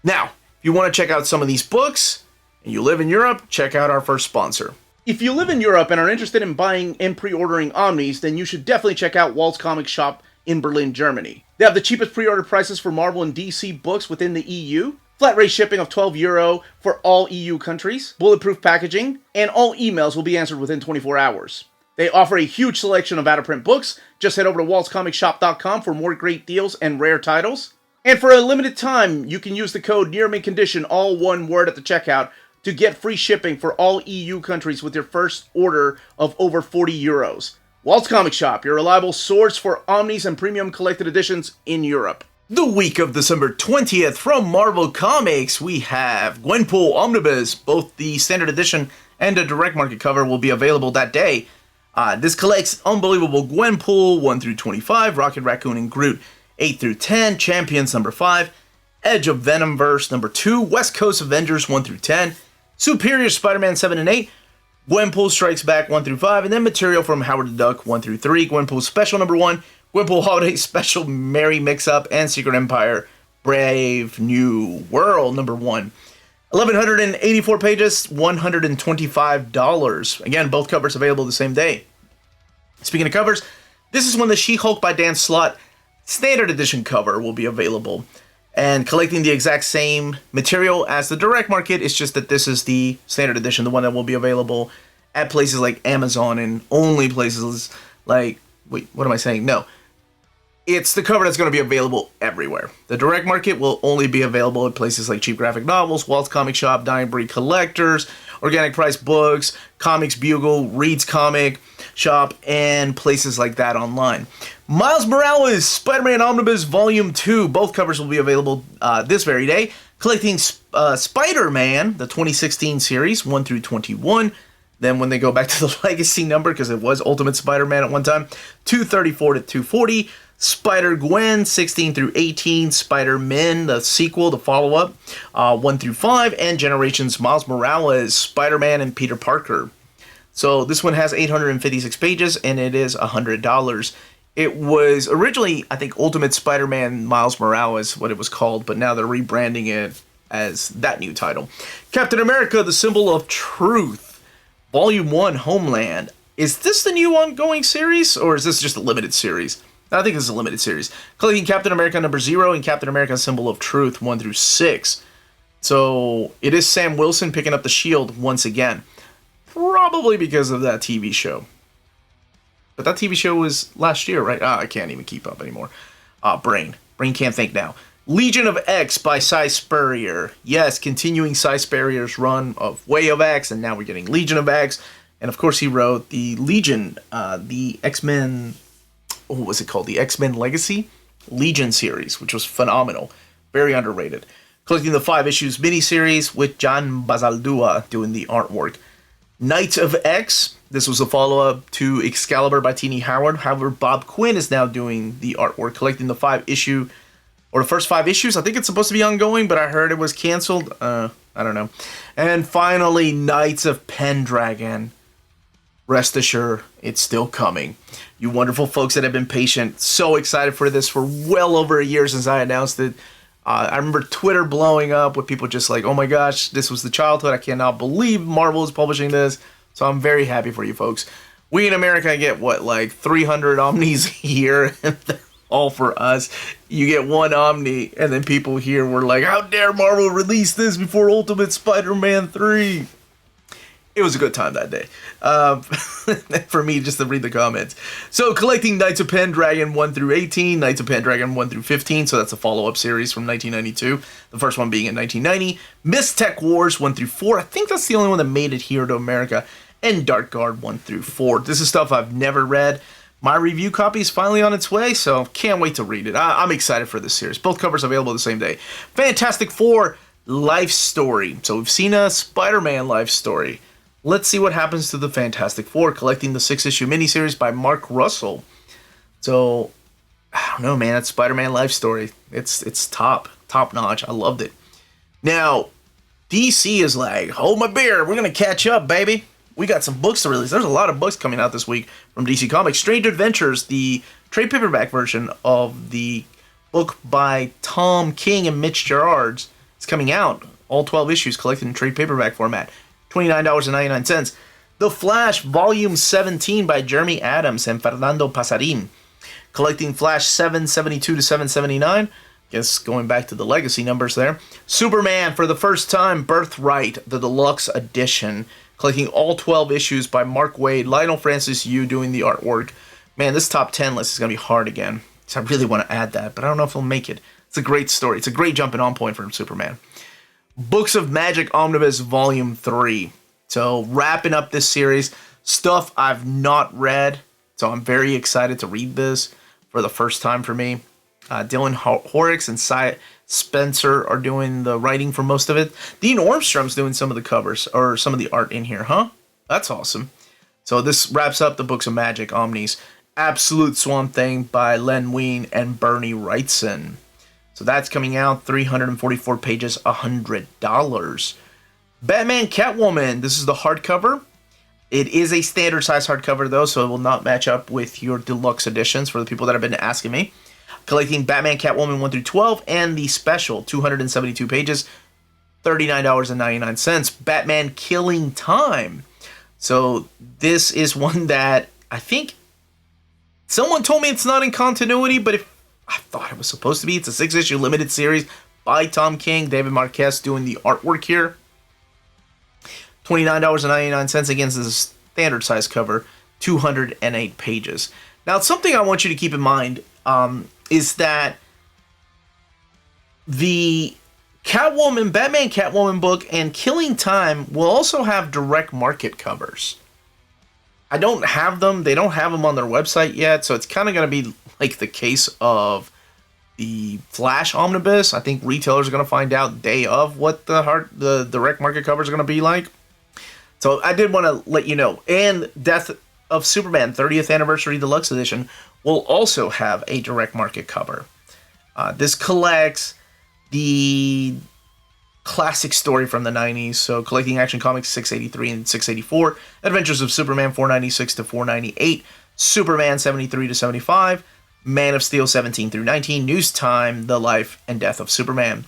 Now, if you want to check out some of these books, and you live in Europe, check out our first sponsor. If you live in Europe and are interested in buying and pre-ordering Omnis, then you should definitely check out Walt's Comic Shop in Berlin, Germany. They have the cheapest pre-order prices for Marvel and DC books within the EU, flat rate shipping of €12 for all EU countries, bulletproof packaging, and all emails will be answered within 24 hours. They offer a huge selection of out-of-print books. Just head over to waltzcomicshop.com for more great deals and rare titles. And for a limited time, you can use the code NEARMINTCONDITION, all one word, at the checkout to get free shipping for all EU countries with your first order of over €40. Walt's Comic Shop, your reliable source for Omnis and premium collected editions in Europe. The week of December 20th from Marvel Comics, we have Gwenpool Omnibus. Both the standard edition and the direct market cover will be available that day. This collects Unbelievable Gwenpool 1 through 25, Rocket Raccoon and Groot 8 through 10, Champions number 5, Edge of Venomverse number 2, West Coast Avengers 1 through 10, Superior Spider-Man 7 and 8, Gwenpool Strikes Back 1 through 5, and then material from Howard the Duck 1 through 3, Gwenpool Special number 1, Gwenpool Holiday Special Merry Mix-Up, and Secret Empire Brave New World number 1. 1,184 pages, $125. Again, both covers available the same day. Speaking of covers, this is when the She-Hulk by Dan Slott standard edition cover will be available. And collecting the exact same material as the direct market, it's just that this is the standard edition, the one that will be available at places like Amazon and only places like... Wait, what am I saying? No. It's the cover that's going to be available everywhere. The direct market will only be available at places like Cheap Graphic Novels, Walt's Comic Shop, Dying Breed Collectors, Organic Price Books, Comics Bugle, Reed's Comic Shop, and places like that online. Miles Morales, Spider-Man Omnibus Volume 2. Both covers will be available this very day. Collecting Spider-Man, the 2016 series, 1 through 21. Then when they go back to the legacy number, because it was Ultimate Spider-Man at one time, 234 to 240. Spider-Gwen, 16 through 18, Spider-Man, the sequel, the follow-up, 1 through 5, and Generations Miles Morales, Spider-Man, and Peter Parker. So this one has 856 pages, and it is $100. It was originally, I think, Ultimate Spider-Man Miles Morales, what it was called, but now they're rebranding it as that new title. Captain America, the Symbol of Truth, Volume 1, Homeland. Is this the new ongoing series, or is this just a limited series? I think this is a limited series. Collecting Captain America number 0 and Captain America Symbol of Truth 1 through 6. So it is Sam Wilson picking up the shield once again. Probably because of that TV show. But that TV show was last year, right? I can't even keep up anymore. Brain can't think now. Legion of X by Cy Spurrier. Yes, continuing Cy Spurrier's run of Way of X, and now we're getting Legion of X. And of course he wrote the Legion, the X-Men... what was it called? The X-Men Legacy Legion series, which was phenomenal. Very underrated. Collecting the 5 issues miniseries with John Bazaldua doing the artwork. Knights of X. This was a follow-up to Excalibur by Tini Howard. However, Bob Quinn is now doing the artwork, collecting the 5-issue, or the first 5 issues. I think it's supposed to be ongoing, but I heard it was canceled. I don't know. And finally, Knights of Pendragon. Rest assured, it's still coming. You wonderful folks that have been patient, so excited for this for well over a year since I announced it. I remember Twitter blowing up with people just like, oh my gosh, this was the childhood. I cannot believe Marvel is publishing this. So I'm very happy for you folks. We in America get, what, like 300 Omnis a year? All for us. You get one Omni, and then people here were like, how dare Marvel release this before Ultimate Spider-Man 3? It was a good time that day. For me, just to read the comments. So, collecting Knights of Pendragon 1 through 18, Knights of Pendragon 1 through 15, so that's a follow-up series from 1992. The first one being in 1990. Tech Wars 1 through 4, I think that's the only one that made it here to America. and Dark Guard 1 through 4. This is stuff I've never read. My review copy is finally on its way, so can't wait to read it. I'm excited for this series. Both covers available the same day. Fantastic Four Life Story. So we've seen a Spider-Man life story. Let's see what happens to the Fantastic Four, collecting the 6-issue miniseries by Mark Russell. So, I don't know, man. It's Spider-Man life story. It's top notch. I loved it. Now, DC is like, hold my beer. We're going to catch up, baby. We got some books to release. There's a lot of books coming out this week from DC Comics. Strange Adventures, the trade paperback version of the book by Tom King and Mitch Gerads, is coming out. All 12 issues collected in trade paperback format. $29.99. The Flash, Volume 17 by Jeremy Adams and Fernando Pasarin. Collecting Flash 772 to 779. Guess going back to the legacy numbers there. Superman, for the first time, Birthright, the deluxe edition. Collecting all 12 issues by Mark Waid, Lionel Francis Yu doing the artwork. Man, this top 10 list is going to be hard again. So I really want to add that, but I don't know if he'll make it. It's a great story. It's a great jumping on point for Superman. Books of Magic Omnibus Volume 3. So wrapping up this series. Stuff I've not read. So I'm very excited to read this for the first time for me. Dylan Horrocks and Cy Spencer are doing the writing for most of it. Dean Ormstrom's doing some of the covers, or some of the art in here, huh? That's awesome. So this wraps up the Books of Magic Omnis. Absolute Swamp Thing by Len Wein and Bernie Wrightson. So that's coming out, 344 pages, $100. Batman Catwoman, this is the hardcover. It is a standard size hardcover though, so it will not match up with your deluxe editions for the people that have been asking me. Collecting Batman Catwoman 1 through 12 and the special, 272 pages, $39.99. Batman Killing Time. So this is one that I think someone told me it's not in continuity, but if I thought it was supposed to be. It's a 6-issue limited series by Tom King, David Marquez doing the artwork here. $29.99 against the standard size cover, 208 pages. Now, something I want you to keep in mind is that the Batman Catwoman book and Killing Time will also have direct market covers. I don't have them. They don't have them on their website yet, so it's kind of going to be like the case of the Flash Omnibus. I think retailers are going to find out day of what the direct market covers are going to be like. So I did want to let you know. And Death of Superman 30th Anniversary Deluxe Edition will also have a direct market cover. This collects the classic story from the 90s, so collecting Action Comics 683 and 684, Adventures of Superman 496 to 498, Superman 73 to 75, Man of Steel 17 through 19, News Time, The Life and Death of Superman.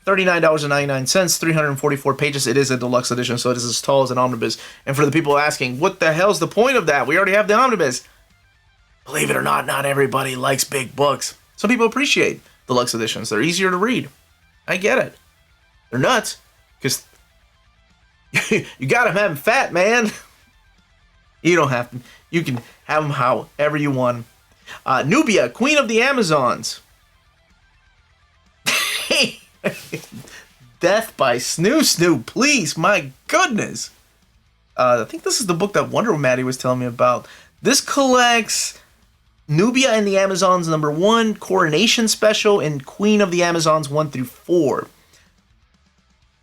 $39.99, 344 pages. It is a deluxe edition, so it is as tall as an omnibus. And for the people asking, what the hell's the point of that? We already have the omnibus. Believe it or not everybody likes big books. Some people appreciate deluxe editions. They're easier to read. I get it. They're nuts, because you gotta have them fat, man. You don't have to. You can have them however you want. Nubia, Queen of the Amazons. Death by Snoo, please, my goodness. I think this is the book that Wonder Maddie was telling me about. This collects Nubia and the Amazons #1, Coronation Special, and Queen of the Amazons 1 through 4.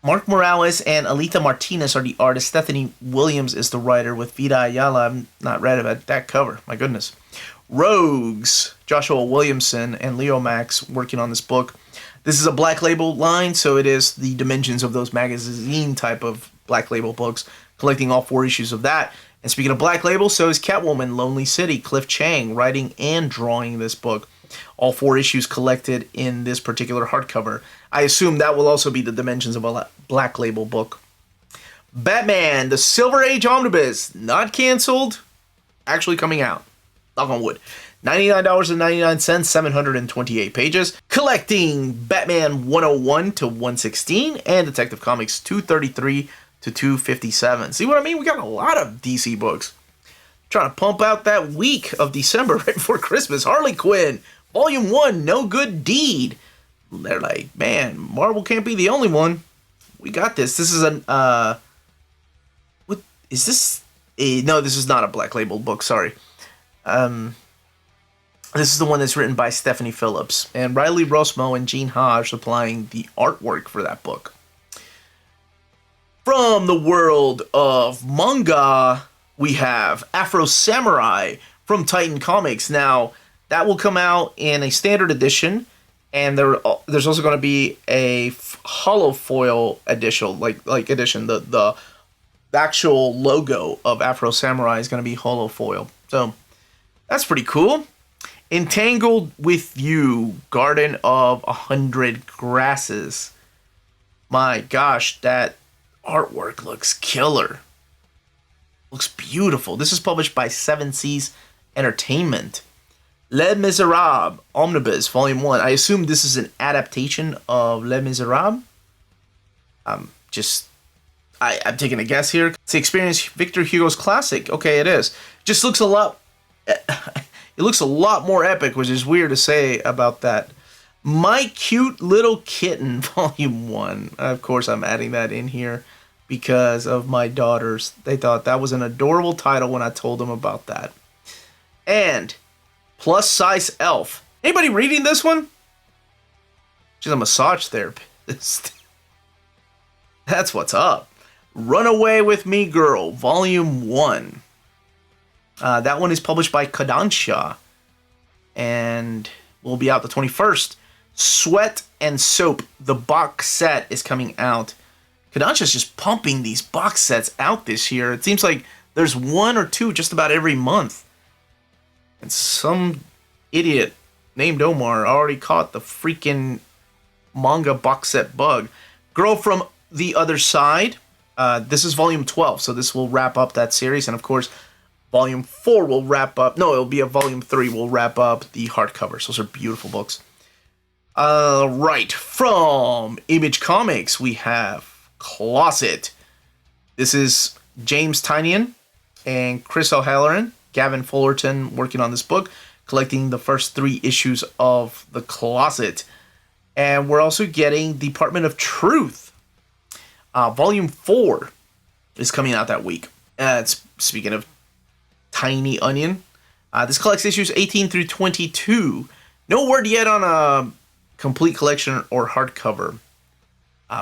Mark Morales and Alita Martinez are the artists. Stephanie Williams is the writer with Vida Ayala. I've not read about that cover. My goodness. Rogues, Joshua Williamson and Leo Max working on this book. This is a Black Label line, so it is the dimensions of those magazine type of Black Label books, collecting all 4 issues of that. And speaking of Black Label, so is Catwoman, Lonely City, Cliff Chang writing and drawing this book. All 4 issues collected in this particular hardcover. I assume that will also be the dimensions of a Black Label book. Batman, the Silver Age Omnibus, not canceled, actually coming out. Knock on wood. $99.99, 728 pages. Collecting Batman 101 to 116 and Detective Comics 233 to 257. See what I mean? We got a lot of DC books. Trying to pump out that week of December right before Christmas. Harley Quinn, Volume 1, No Good Deed. They're like, man, Marvel can't be the only one. We got this. This is an, what is this? No, this is not a Black Label book, sorry. This is the one that's written by Stephanie Phillips. And Riley Rosmo and Gene Ha are supplying the artwork for that book. From the world of manga, we have Afro Samurai from Titan Comics. Now, that will come out in a standard edition, and there's also going to be a hollow foil edition, like edition. The actual logo of Afro Samurai is going to be hollow foil. So, that's pretty cool. Entangled with You, Garden of 100 Grasses. My gosh, that artwork looks killer. Looks beautiful. This is published by Seven Seas Entertainment. Les Miserables, Omnibus, Volume 1. I assume this is an adaptation of Les Miserables. I'm taking a guess here. It's the Experience Victor Hugo's classic. Okay, it is. Just looks a lot... It looks a lot more epic, which is weird to say about that. My Cute Little Kitten, Volume 1. Of course, I'm adding that in here because of my daughters. They thought that was an adorable title when I told them about that. And Plus Size Elf. Anybody reading this one? She's a massage therapist. That's what's up. Runaway with Me Girl, Volume 1. That one is published by Kodansha and will be out the 21st. Sweat and Soap, the box set, is coming out. Kodansha's just pumping these box sets out this year. It seems like there's one or two just about every month. And some idiot named Omar already caught the freaking manga box set bug. Girl from the Other Side. This is volume 12, so this will wrap up that series. And of course, volume 4 will wrap up. No, it'll be a volume 3 will wrap up the hardcovers. Those are beautiful books. Right. From Image Comics, we have Closet. This is James Tynion and Chris O'Halloran, Gavin Fullerton working on this book, collecting the first 3 issues of The Closet. And we're also getting Department of Truth. Volume 4 is coming out that week. Speaking of Tiny Onion, this collects issues 18 through 22. No word yet on a complete collection or hardcover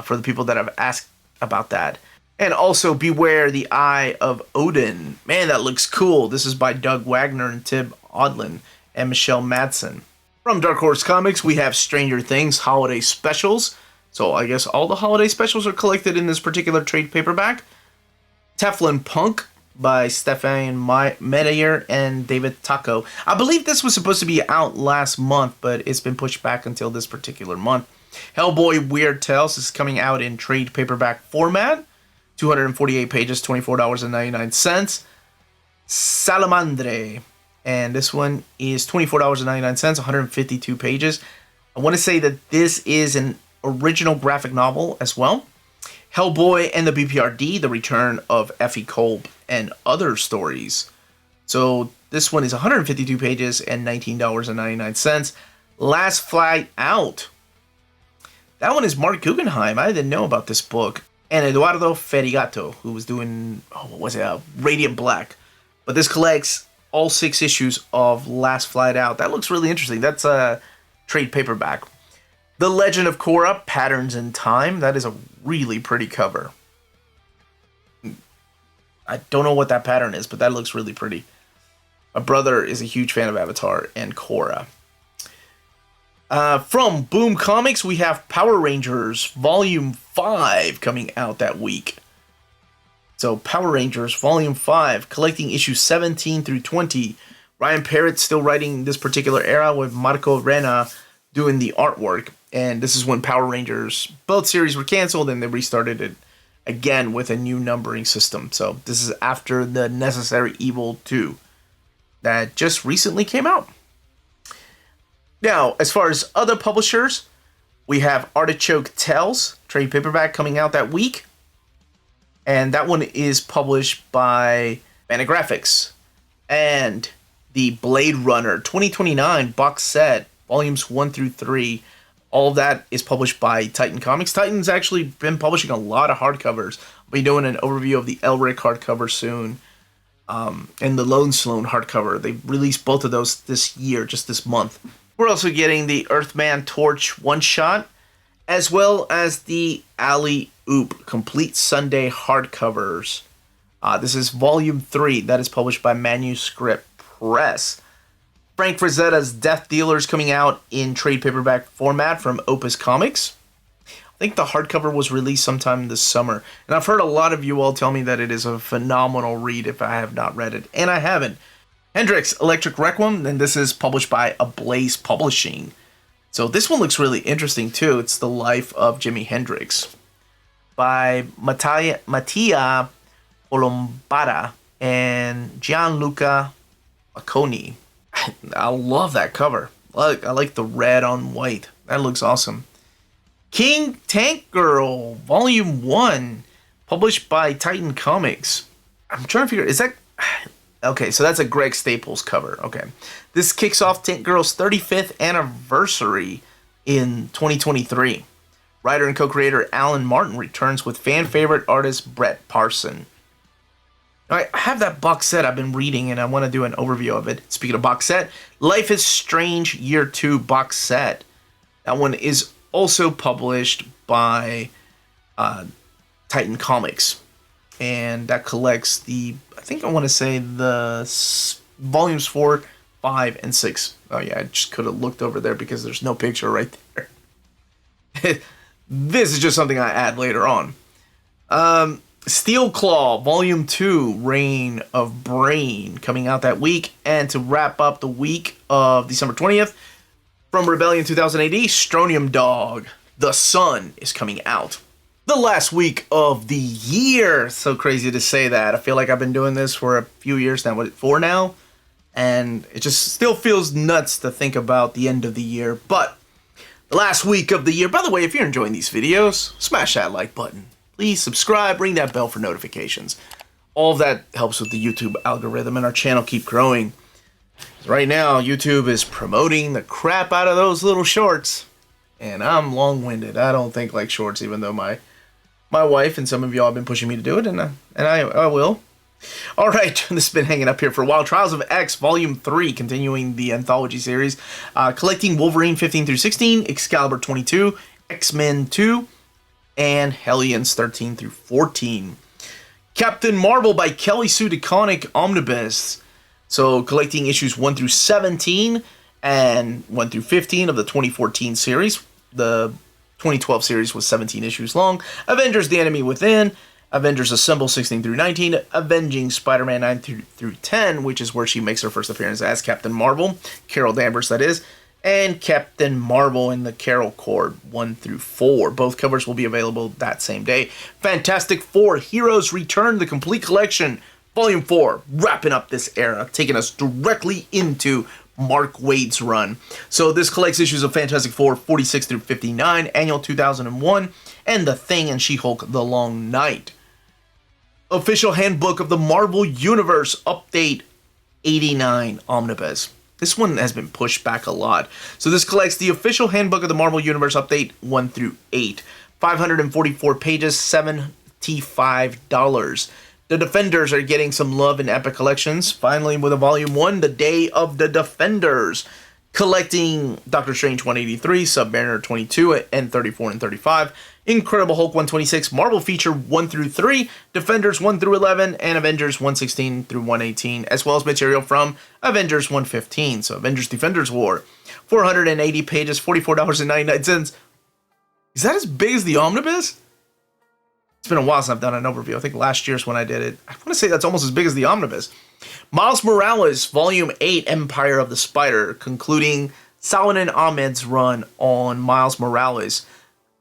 for the people that have asked about that. And also Beware the Eye of Odin. Man, that looks cool. This is by Doug Wagner and Tib Odlin and Michelle Madsen. From Dark Horse Comics, we have Stranger Things Holiday Specials. So I guess all the holiday specials are collected in this particular trade paperback. Teflon Punk by Stefan Meyer and David Taco. I believe this was supposed to be out last month, but it's been pushed back until this particular month. Hellboy Weird Tales is coming out in trade paperback format. 248 pages, $24.99. Salamandre. And this one is $24.99, 152 pages. I want to say that this is an original graphic novel as well. Hellboy and the BPRD, The Return of Effie Kolb and Other Stories. So this one is 152 pages and $19.99. Last Flight Out. That one is Mark Guggenheim. I didn't know about this book. And Eduardo Ferrigato, who was doing, Radiant Black. But this collects all 6 issues of Last Flight Out. That looks really interesting. That's a trade paperback. The Legend of Korra, Patterns in Time. That is a really pretty cover. I don't know what that pattern is, but that looks really pretty. My brother is a huge fan of Avatar and Korra. From Boom Comics, we have Power Rangers Volume 5 coming out that week. So Power Rangers Volume 5, collecting issues 17 through 20. Ryan Parrott's still writing this particular era with Marco Rena doing the artwork. And this is when Power Rangers, both series were canceled and they restarted it again with a new numbering system. So this is after the Necessary Evil 2 that just recently came out. Now, as far as other publishers, we have Artichoke Tales, trade paperback coming out that week. And that one is published by Fantagraphics. And the Blade Runner 2029 box set, volumes 1 through 3. All of that is published by Titan Comics. Titan's actually been publishing a lot of hardcovers. I'll be doing an overview of the Elric hardcover soon. and the Lone Sloan hardcover. They released both of those this year, just this month. We're also getting the Earthman Torch one-shot, as well as the Alley Oop Complete Sunday hardcovers. This is Volume 3. That is published by Manuscript Press. Frank Frazetta's Death Dealers coming out in trade paperback format from Opus Comics. I think the hardcover was released sometime this summer. And I've heard a lot of you all tell me that it is a phenomenal read if I have not read it. And I haven't. Hendrix Electric Requiem, and this is published by Ablaze Publishing. So this one looks really interesting too. It's The Life of Jimi Hendrix by Mattia Olombara and Gianluca Acconi. I love that cover. I like the red on white. That looks awesome. King Tank Girl, Volume 1, published by Titan Comics. I'm trying to figure, is that... Okay, so that's a Greg Staples cover. Okay. This kicks off Tank Girl's 35th anniversary in 2023. Writer and co-creator Alan Martin returns with fan favorite artist Brett Parson. I have that box set I've been reading, and I want to do an overview of it. Speaking of box set, Life is Strange Year 2 box set. That one is also published by Titan Comics. And that collects the, I think I want to say the volumes 4, 5, and 6. Oh yeah, I just could have looked over there because there's no picture right there. This is just something I add later on. Steel Claw, Volume 2, Reign of Brain, coming out that week. And to wrap up the week of December 20th, from Rebellion 2000 AD, Strontium Dog, The Sun is coming out. The last week of the year. So crazy to say that. I feel like I've been doing this for a few years now. What, 4 now? And it just still feels nuts to think about the end of the year. But the last week of the year. By the way, if you're enjoying these videos, smash that like button. Please subscribe, ring that bell for notifications. All of that helps with the YouTube algorithm and our channel keep growing. Right now, YouTube is promoting the crap out of those little shorts. And I'm long-winded. I don't think like shorts, even though my wife and some of y'all have been pushing me to do it, and I will. All right, this has been hanging up here for a while. Trials of X, Volume 3, continuing the anthology series. Collecting Wolverine 15 through 16, Excalibur 22, X-Men 2, and Hellions 13 through 14. Captain Marvel by Kelly Sue DeConnick Omnibus. So collecting issues 1 through 17 and 1 through 15 of the 2014 series. The 2012 series was 17 issues long. Avengers The Enemy Within, Avengers Assemble 16 through 19, Avenging Spider-Man 9 through 10, which is where she makes her first appearance as Captain Marvel, Carol Danvers that is, and Captain Marvel in the Carol Corps 1 through 4. Both covers will be available that same day. Fantastic Four Heroes Return, the complete collection, Volume 4, wrapping up this era, taking us directly into Mark Waid's run. So this collects issues of Fantastic Four 46 through 59, Annual 2001, and The Thing and She-Hulk The Long Night. Official Handbook of the Marvel Universe Update 89 Omnibus. This one has been pushed back a lot. So this collects the Official Handbook of the Marvel Universe Update 1 through 8. 544 pages, $75. The Defenders are getting some love in Epic Collections. Finally, with a Volume 1, The Day of the Defenders. Collecting Doctor Strange 183, Submariner 22 and 34 and 35. Incredible Hulk 126, Marvel Feature 1 through 3, Defenders 1 through 11, and Avengers 116 through 118, as well as material from Avengers 115. So Avengers Defenders War. 480 pages, $44.99. Is that as big as the Omnibus? It's been a while since I've done an overview. I think last year's when I did it. I want to say that's almost as big as the Omnibus. Miles Morales, Volume 8, Empire of the Spider, concluding Saladin Ahmed's run on Miles Morales,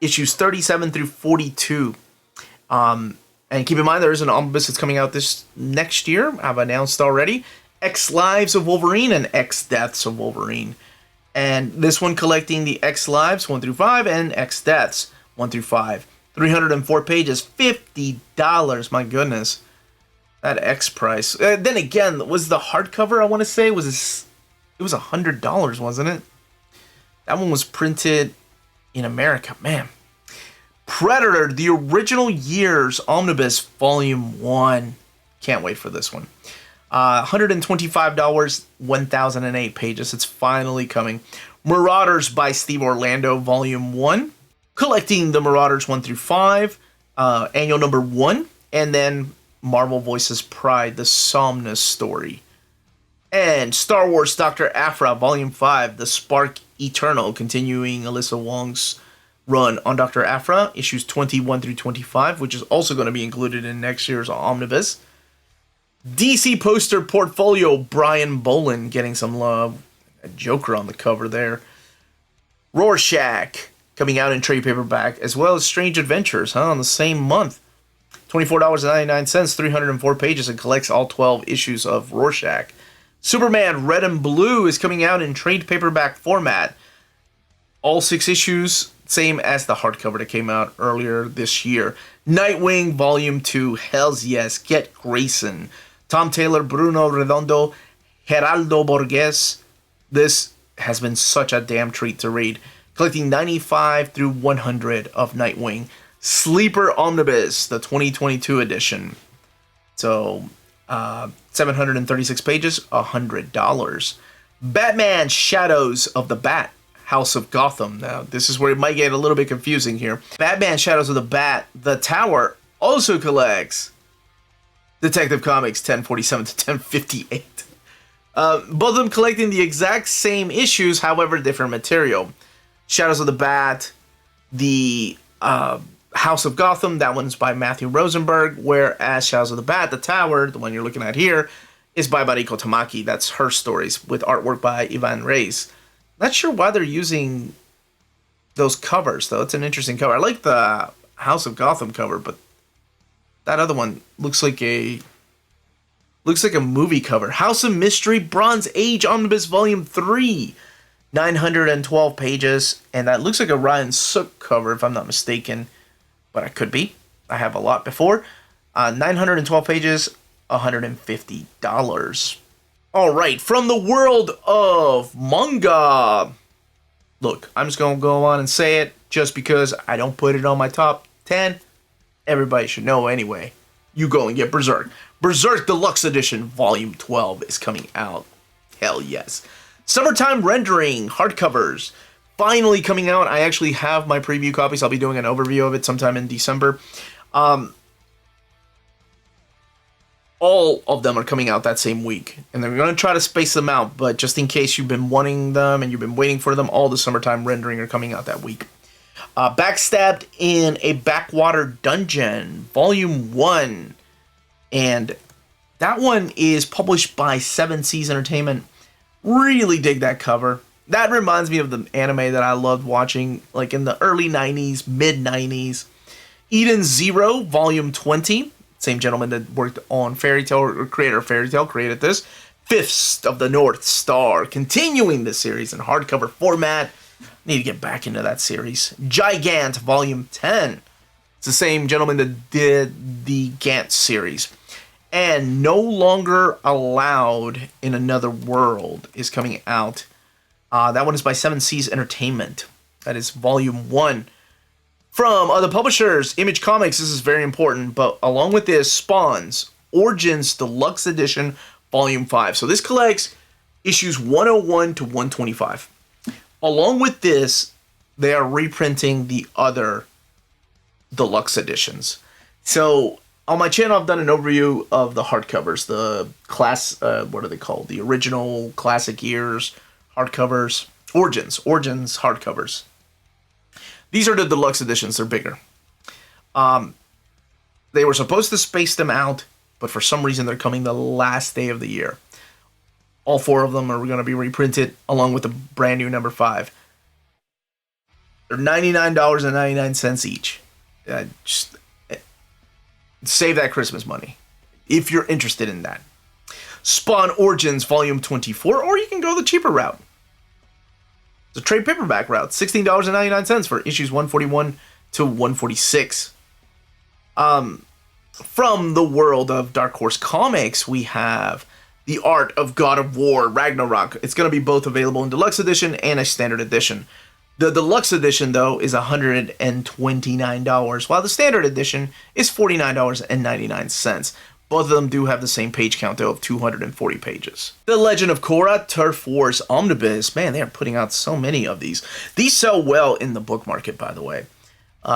issues 37 through 42. And keep in mind, there is an Omnibus that's coming out this next year. I've announced already. X Lives of Wolverine and X Deaths of Wolverine. And this one collecting the X Lives 1 through 5 and X Deaths 1 through 5. 304 pages, $50. My goodness. That X price. Then again, was the hardcover, I want to say, it was $100, wasn't it? That one was printed in America. Man. Predator, the Original Years Omnibus, Volume 1. Can't wait for this one. $125, 1,008 pages. It's finally coming. Marauders by Steve Orlando, Volume 1. Collecting the Marauders 1 through 5, annual number 1. And then Marvel Voices Pride, the Somnus story. And Star Wars Dr. Aphra, Volume 5, The Spark Eternal, continuing Alyssa Wong's run on Dr. Aphra, issues 21 through 25, which is also going to be included in next year's Omnibus. DC poster portfolio, Brian Bolin getting some love. A Joker on the cover there. Rorschach coming out in trade paperback, as well as Strange Adventures, on the same month. $24.99, 304 pages, and collects all 12 issues of Rorschach. Superman Red and Blue is coming out in trade paperback format. All 6 issues, same as the hardcover that came out earlier this year. Nightwing Volume 2, Hells Yes, Get Grayson. Tom Taylor, Bruno Redondo, Geraldo Borges. This has been such a damn treat to read. Collecting 95 through 100 of Nightwing. Sleeper Omnibus, the 2022 edition. So, 736 pages, $100. Batman Shadows of the Bat, House of Gotham. Now, this is where it might get a little bit confusing here. Batman Shadows of the Bat, The Tower, also collects Detective Comics 1047 to 1058. Both of them collecting the exact same issues, however, different material. Shadows of the Bat, the House of Gotham, that one's by Matthew Rosenberg, whereas Shadows of the Bat, The Tower, the one you're looking at here, is by Mariko Tamaki. That's her stories, with artwork by Ivan Reyes. Not sure why they're using those covers, though. It's an interesting cover. I like the House of Gotham cover, but that other one looks like a movie cover. House of Mystery, Bronze Age Omnibus Volume 3. 912 pages, and that looks like a Ryan Sook cover, if I'm not mistaken. But I could be. I have a lot before. 912 pages, $150. All right, from the world of manga. Look, I'm just going to go on and say it just because I don't put it on my top 10. Everybody should know anyway. You go and get Berserk. Berserk Deluxe Edition Volume 12 is coming out. Hell yes. Summertime Rendering hardcovers finally coming out. I actually have my preview copies. I'll be doing an overview of it sometime in December. All of them are coming out that same week, and they're going to try to space them out, but just in case you've been wanting them and you've been waiting for them, all the Summertime Rendering are coming out that week. Backstabbed in a Backwater Dungeon, Volume 1, and that one is published by Seven Seas Entertainment. Really dig that cover. That reminds me of the anime that I loved watching, like in the early 90s, mid 90s. Eden Zero, Volume 20. Same gentleman that worked on Fairy Tail, or creator of Fairy Tail, created this. Fist of the North Star, continuing the series in hardcover format. Need to get back into that series. Gigant, Volume 10. It's the same gentleman that did the Gant series. And No Longer Allowed in Another World is coming out. That one is by Seven Seas Entertainment. That is Volume 1. From other publishers, Image Comics, this is very important, but along with this, Spawn's Origins Deluxe Edition, Volume 5. So this collects issues 101 to 125. Along with this, they are reprinting the other deluxe editions. So on my channel, I've done an overview of the hardcovers, the class, what are they called? The original classic years hardcovers, Origins hardcovers. These are the deluxe editions. They're bigger. They were supposed to space them out, but for some reason they're coming the last day of the year. All 4 of them are going to be reprinted along with the brand new number 5. They're $99.99 each. Just save that Christmas money if you're interested in that. Spawn Origins Volume 24, or you can go the cheaper route. It's a trade paperback route, $16.99 for issues 141 to 146. From the world of Dark Horse Comics, we have The Art of God of War Ragnarok. It's going to be both available in deluxe edition and a standard edition. The deluxe edition, though, is $129, while the standard edition is $49.99. Both of them do have the same page count, though, of 240 pages. The Legend of Korra Turf Wars Omnibus. Man, they are putting out so many of these. These sell well in the book market, by the way.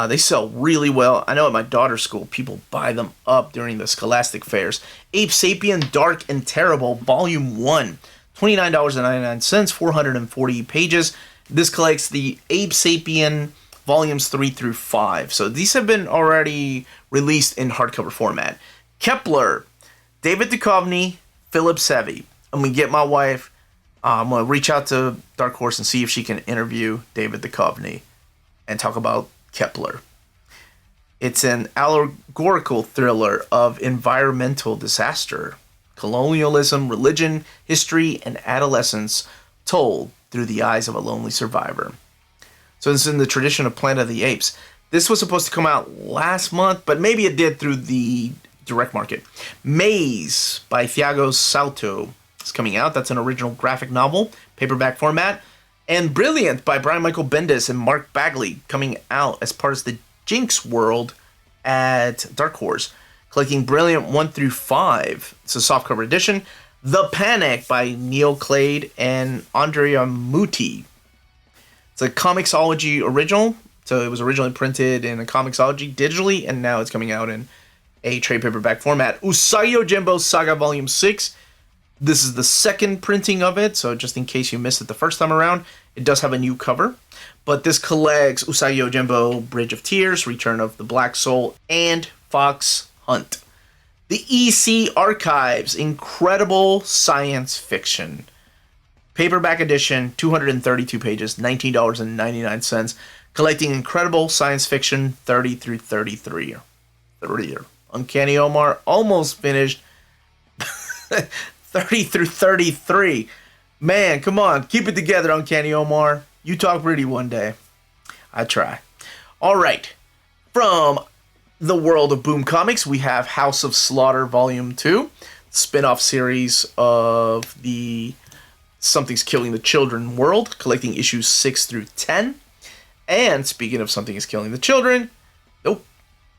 They sell really well. I know at my daughter's school, people buy them up during the scholastic fairs. Ape Sapien Dark and Terrible, Volume 1. $29.99, 440 pages. This collects the Ape Sapien Volumes 3 through 5. So these have been already released in hardcover format. Kepler, David Duchovny, Philip Sevy. I'm going to get my wife. I'm going to reach out to Dark Horse and see if she can interview David Duchovny and talk about Kepler. It's an allegorical thriller of environmental disaster, colonialism, religion, history, and adolescence told through the eyes of a lonely survivor. So this is in the tradition of Planet of the Apes. This was supposed to come out last month, but maybe it did through the direct market. Maze by Thiago Salto is coming out. That's an original graphic novel, paperback format. And Brilliant by Brian Michael Bendis and Mark Bagley coming out as part of the Jinx world at Dark Horse. Collecting Brilliant 1 through 5. It's a softcover edition. The Panic by Neil Clade and Andrea Muti. It's a Comixology original. So it was originally printed in a Comixology digitally, and now it's coming out in a trade paperback format. Usagi Yojimbo Saga Volume 6. This is the second printing of it, so just in case you missed it the first time around, it does have a new cover. But this collects Usagi Yojimbo Bridge of Tears, Return of the Black Soul, and Fox Hunt. The EC Archives, incredible science fiction. Paperback edition, 232 pages, $19.99. Collecting incredible science fiction 30 through 33. Uncanny Omar almost finished 30 through 33. Man, come on. Keep it together, Uncanny Omar. You talk pretty one day. I try. All right. From the world of Boom Comics, we have House of Slaughter Volume 2. Spin-off series of the Something's Killing the Children world. Collecting issues 6 through 10. And speaking of Something is Killing the Children, nope,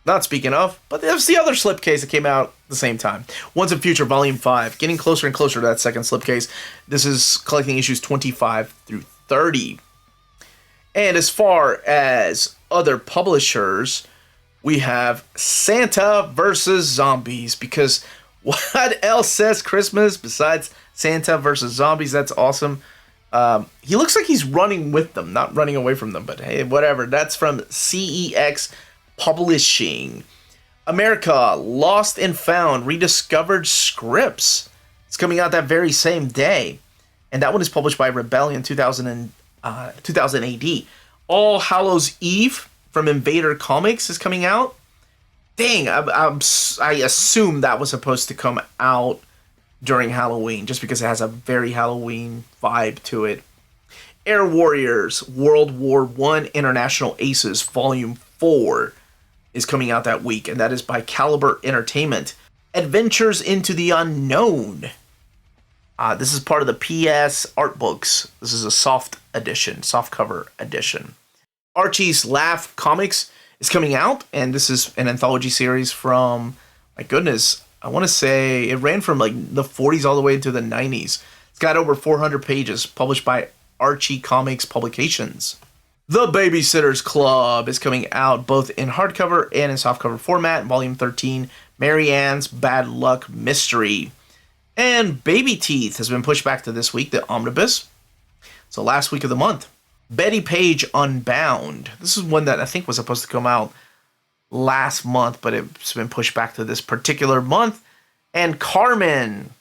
not speaking of, but there's the other slipcase that came out at the same time. Once and Future Volume 5, getting closer and closer to that second slipcase. This is collecting issues 25 through 30. And as far as other publishers, we have Santa versus Zombies, because what else says Christmas besides Santa versus Zombies? That's awesome. He looks like he's running with them, not running away from them, but hey, whatever. That's from CEX Publishing. America, Lost and Found, Rediscovered Scripts. It's coming out that very same day. And that one is published by Rebellion 2000 AD. All Hallows Eve from Invader Comics is coming out. Dang, I assume that was supposed to come out during Halloween, just because it has a very Halloween vibe to it. Air Warriors, World War I International Aces, Volume 4 is coming out that week, and that is by Caliber Entertainment. Adventures into the Unknown. This is part of the PS art books. This is a soft cover edition. Archie's Laugh Comics is coming out, and this is an anthology series from, my goodness, I want to say it ran from like the 40s all the way into the 90s. It's got over 400 pages, published by Archie Comics Publications. The Babysitter's Club is coming out both in hardcover and in softcover format, Volume 13, Mary Ann's Bad Luck Mystery. And Baby Teeth has been pushed back to this week, the Omnibus. So last week of the month. Betty Page Unbound. This is one that I think was supposed to come out last month, but it's been pushed back to this particular month. And Carmen.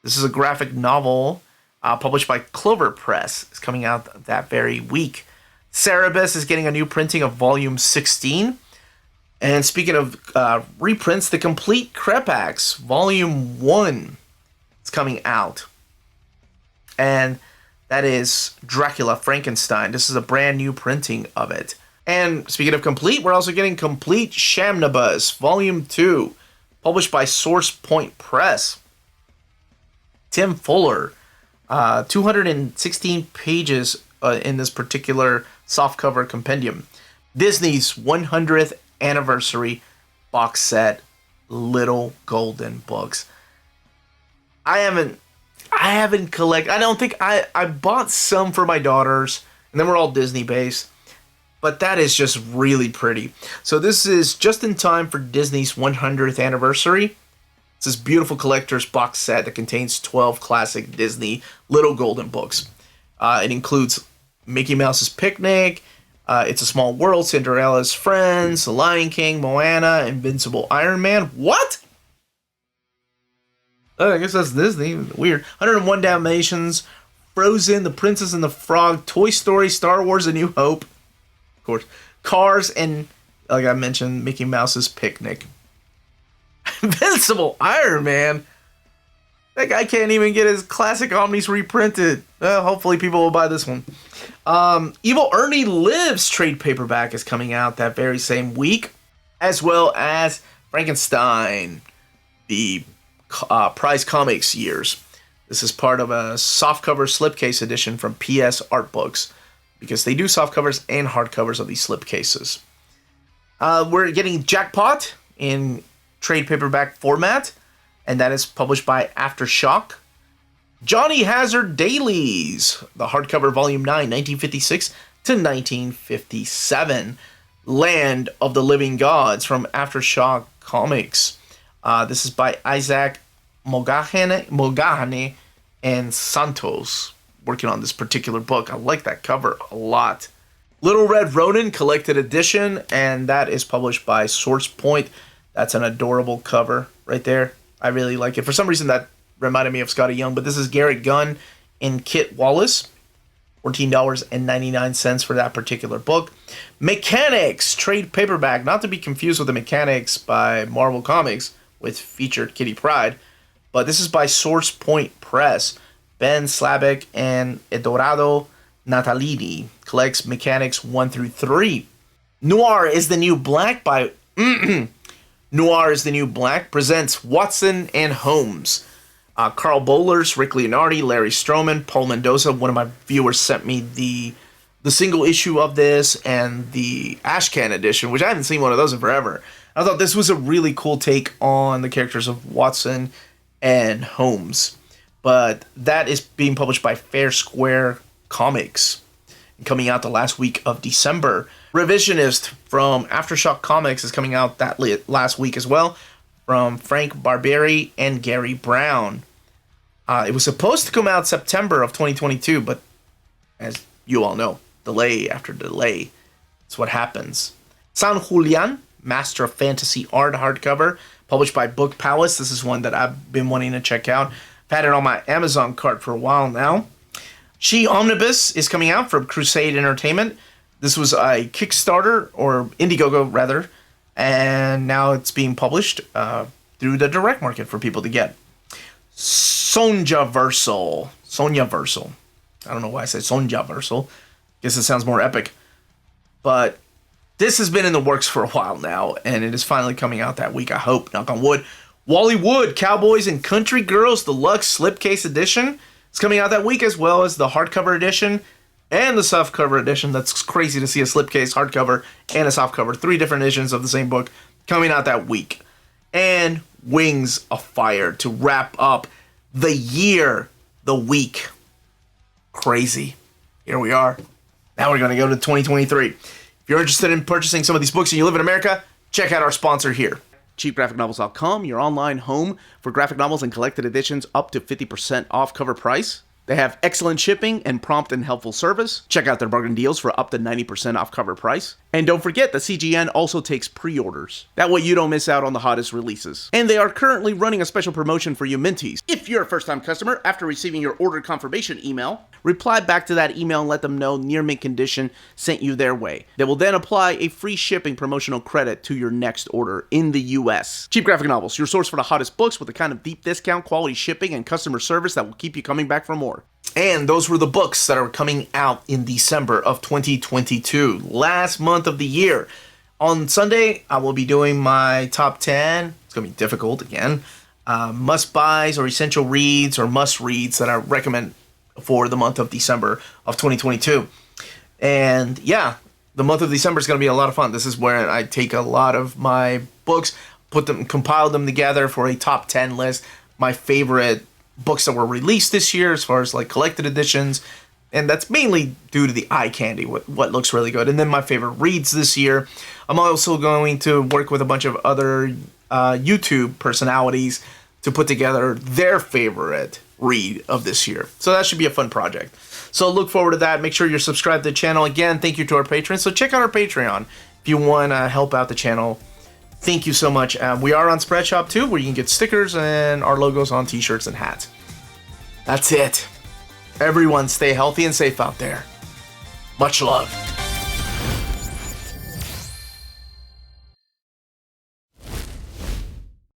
This is a graphic novel published by Clover Press. It's coming out that very week. Cerebus is getting a new printing of Volume 16. And speaking of reprints, The Complete Krepax, Volume 1 is coming out. And that is Dracula Frankenstein. This is a brand new printing of it. And speaking of complete, we're also getting Complete Shamnabus, Volume 2, published by Source Point Press. Tim Fuller, 216 pages in this particular softcover compendium. Disney's 100th anniversary box set little golden books. I haven't collected. I don't think I bought some for my daughters, and then we're all Disney based. But that is just really pretty. So this is just in time for Disney's 100th anniversary. It's this beautiful collector's box set that contains 12 classic Disney little golden books. It includes Mickey Mouse's Picnic, It's a Small World, Cinderella's Friends, The Lion King, Moana, Invincible Iron Man. What? Oh, I guess that's Disney. Weird. 101 Dalmatians, Frozen, The Princess and the Frog, Toy Story, Star Wars, A New Hope. Of course. Cars, and, like I mentioned, Mickey Mouse's Picnic. Invincible Iron Man? That guy can't even get his classic Omnis reprinted. Hopefully people will buy this one. Evil Ernie Lives trade paperback is coming out that very same week, as well as Frankenstein, the Prize Comics years. This is part of a softcover slipcase edition from PS Art Books, because they do softcovers and hardcovers of these slipcases. We're getting Jackpot in trade paperback format, and that is published by Aftershock. Johnny Hazard Dailies, the hardcover volume 9, 1956 to 1957. Land of the Living Gods from Aftershock Comics. This is by Isaac Mogahane and Santos, working on this particular book. I like that cover a lot. Little Red Ronin collected edition, and that is published by Source Point. That's an adorable cover right there. I really like it. For some reason, that reminded me of Scotty Young, but this is Garrett Gunn and Kit Wallace. $14.99 for that particular book. Mechanics trade paperback, not to be confused with the Mechanics by Marvel Comics with featured Kitty Pryde, but this is by Source Point Press. Ben Slavic and Eduardo Natalini collects Mechanics 1 through 3. Noir is the New Black by Noir is the New Black presents Watson and Holmes. Carl Bollers, Rick Leonardi, Larry Stroman, Paul Mendoza. One of my viewers sent me the single issue of this and the Ashcan edition, which I haven't seen one of those in forever. I thought this was a really cool take on the characters of Watson and Holmes. But that is being published by Fair Square Comics, coming out the last week of December. Revisionist from Aftershock Comics is coming out that last week as well, from Frank Barberi and Gary Brown. It was supposed to come out September of 2022, but as you all know, delay after delay. That's what happens. San Julian, Master of Fantasy Art hardcover, published by Book Palace. This is one that I've been wanting to check out. I've had it on my Amazon cart for a while now. She Omnibus is coming out from Crusade Entertainment. This was a Kickstarter, or Indiegogo rather, and now it's being published through the direct market for people to get. Sonja Versal. I don't know why I said Sonja Versal. Guess it sounds more epic. But this has been in the works for a while now, and it is finally coming out that week, I hope, knock on wood. Wally Wood, Cowboys and Country Girls Deluxe Slipcase Edition. It's coming out that week, as well as the hardcover edition and the softcover edition. That's crazy to see a slipcase, hardcover, and a softcover. 3 different editions of the same book coming out that week. And Wings of Fire to wrap up the year, the week. Crazy. Here we are. Now we're going to go to 2023. If you're interested in purchasing some of these books and you live in America, check out our sponsor here. CheapGraphicNovels.com, your online home for graphic novels and collected editions up to 50% off cover price. They have excellent shipping and prompt and helpful service. Check out their bargain deals for up to 90% off cover price. And don't forget that CGN also takes pre-orders. That way you don't miss out on the hottest releases. And they are currently running a special promotion for you Minties. If you're a first-time customer, after receiving your order confirmation email, reply back to that email and let them know Near Mint Condition sent you their way. They will then apply a free shipping promotional credit to your next order in the US. Cheap Graphic Novels, your source for the hottest books with the kind of deep discount, quality shipping, and customer service that will keep you coming back for more. And those were the books that are coming out in December of 2022, last month of the year. On Sunday, I will be doing my top 10. It's going to be difficult again. Must-buys or essential reads or must-reads that I recommend for the month of December of 2022. And yeah, the month of December is going to be a lot of fun. This is where I take a lot of my books, compiled them together for a top 10 list. My favorite books that were released this year as far as like collected editions. And that's mainly due to the eye candy, what looks really good. And then my favorite reads this year. I'm also going to work with a bunch of other YouTube personalities to put together their favorite read of this year. So that should be a fun project. So look forward to that. Make sure you're subscribed to the channel. Again, thank you to our patrons. So check out our Patreon if you want to help out the channel. Thank you so much. We are on Spreadshop too, where you can get stickers and our logos on t-shirts and hats. That's it. Everyone stay healthy and safe out there. Much love.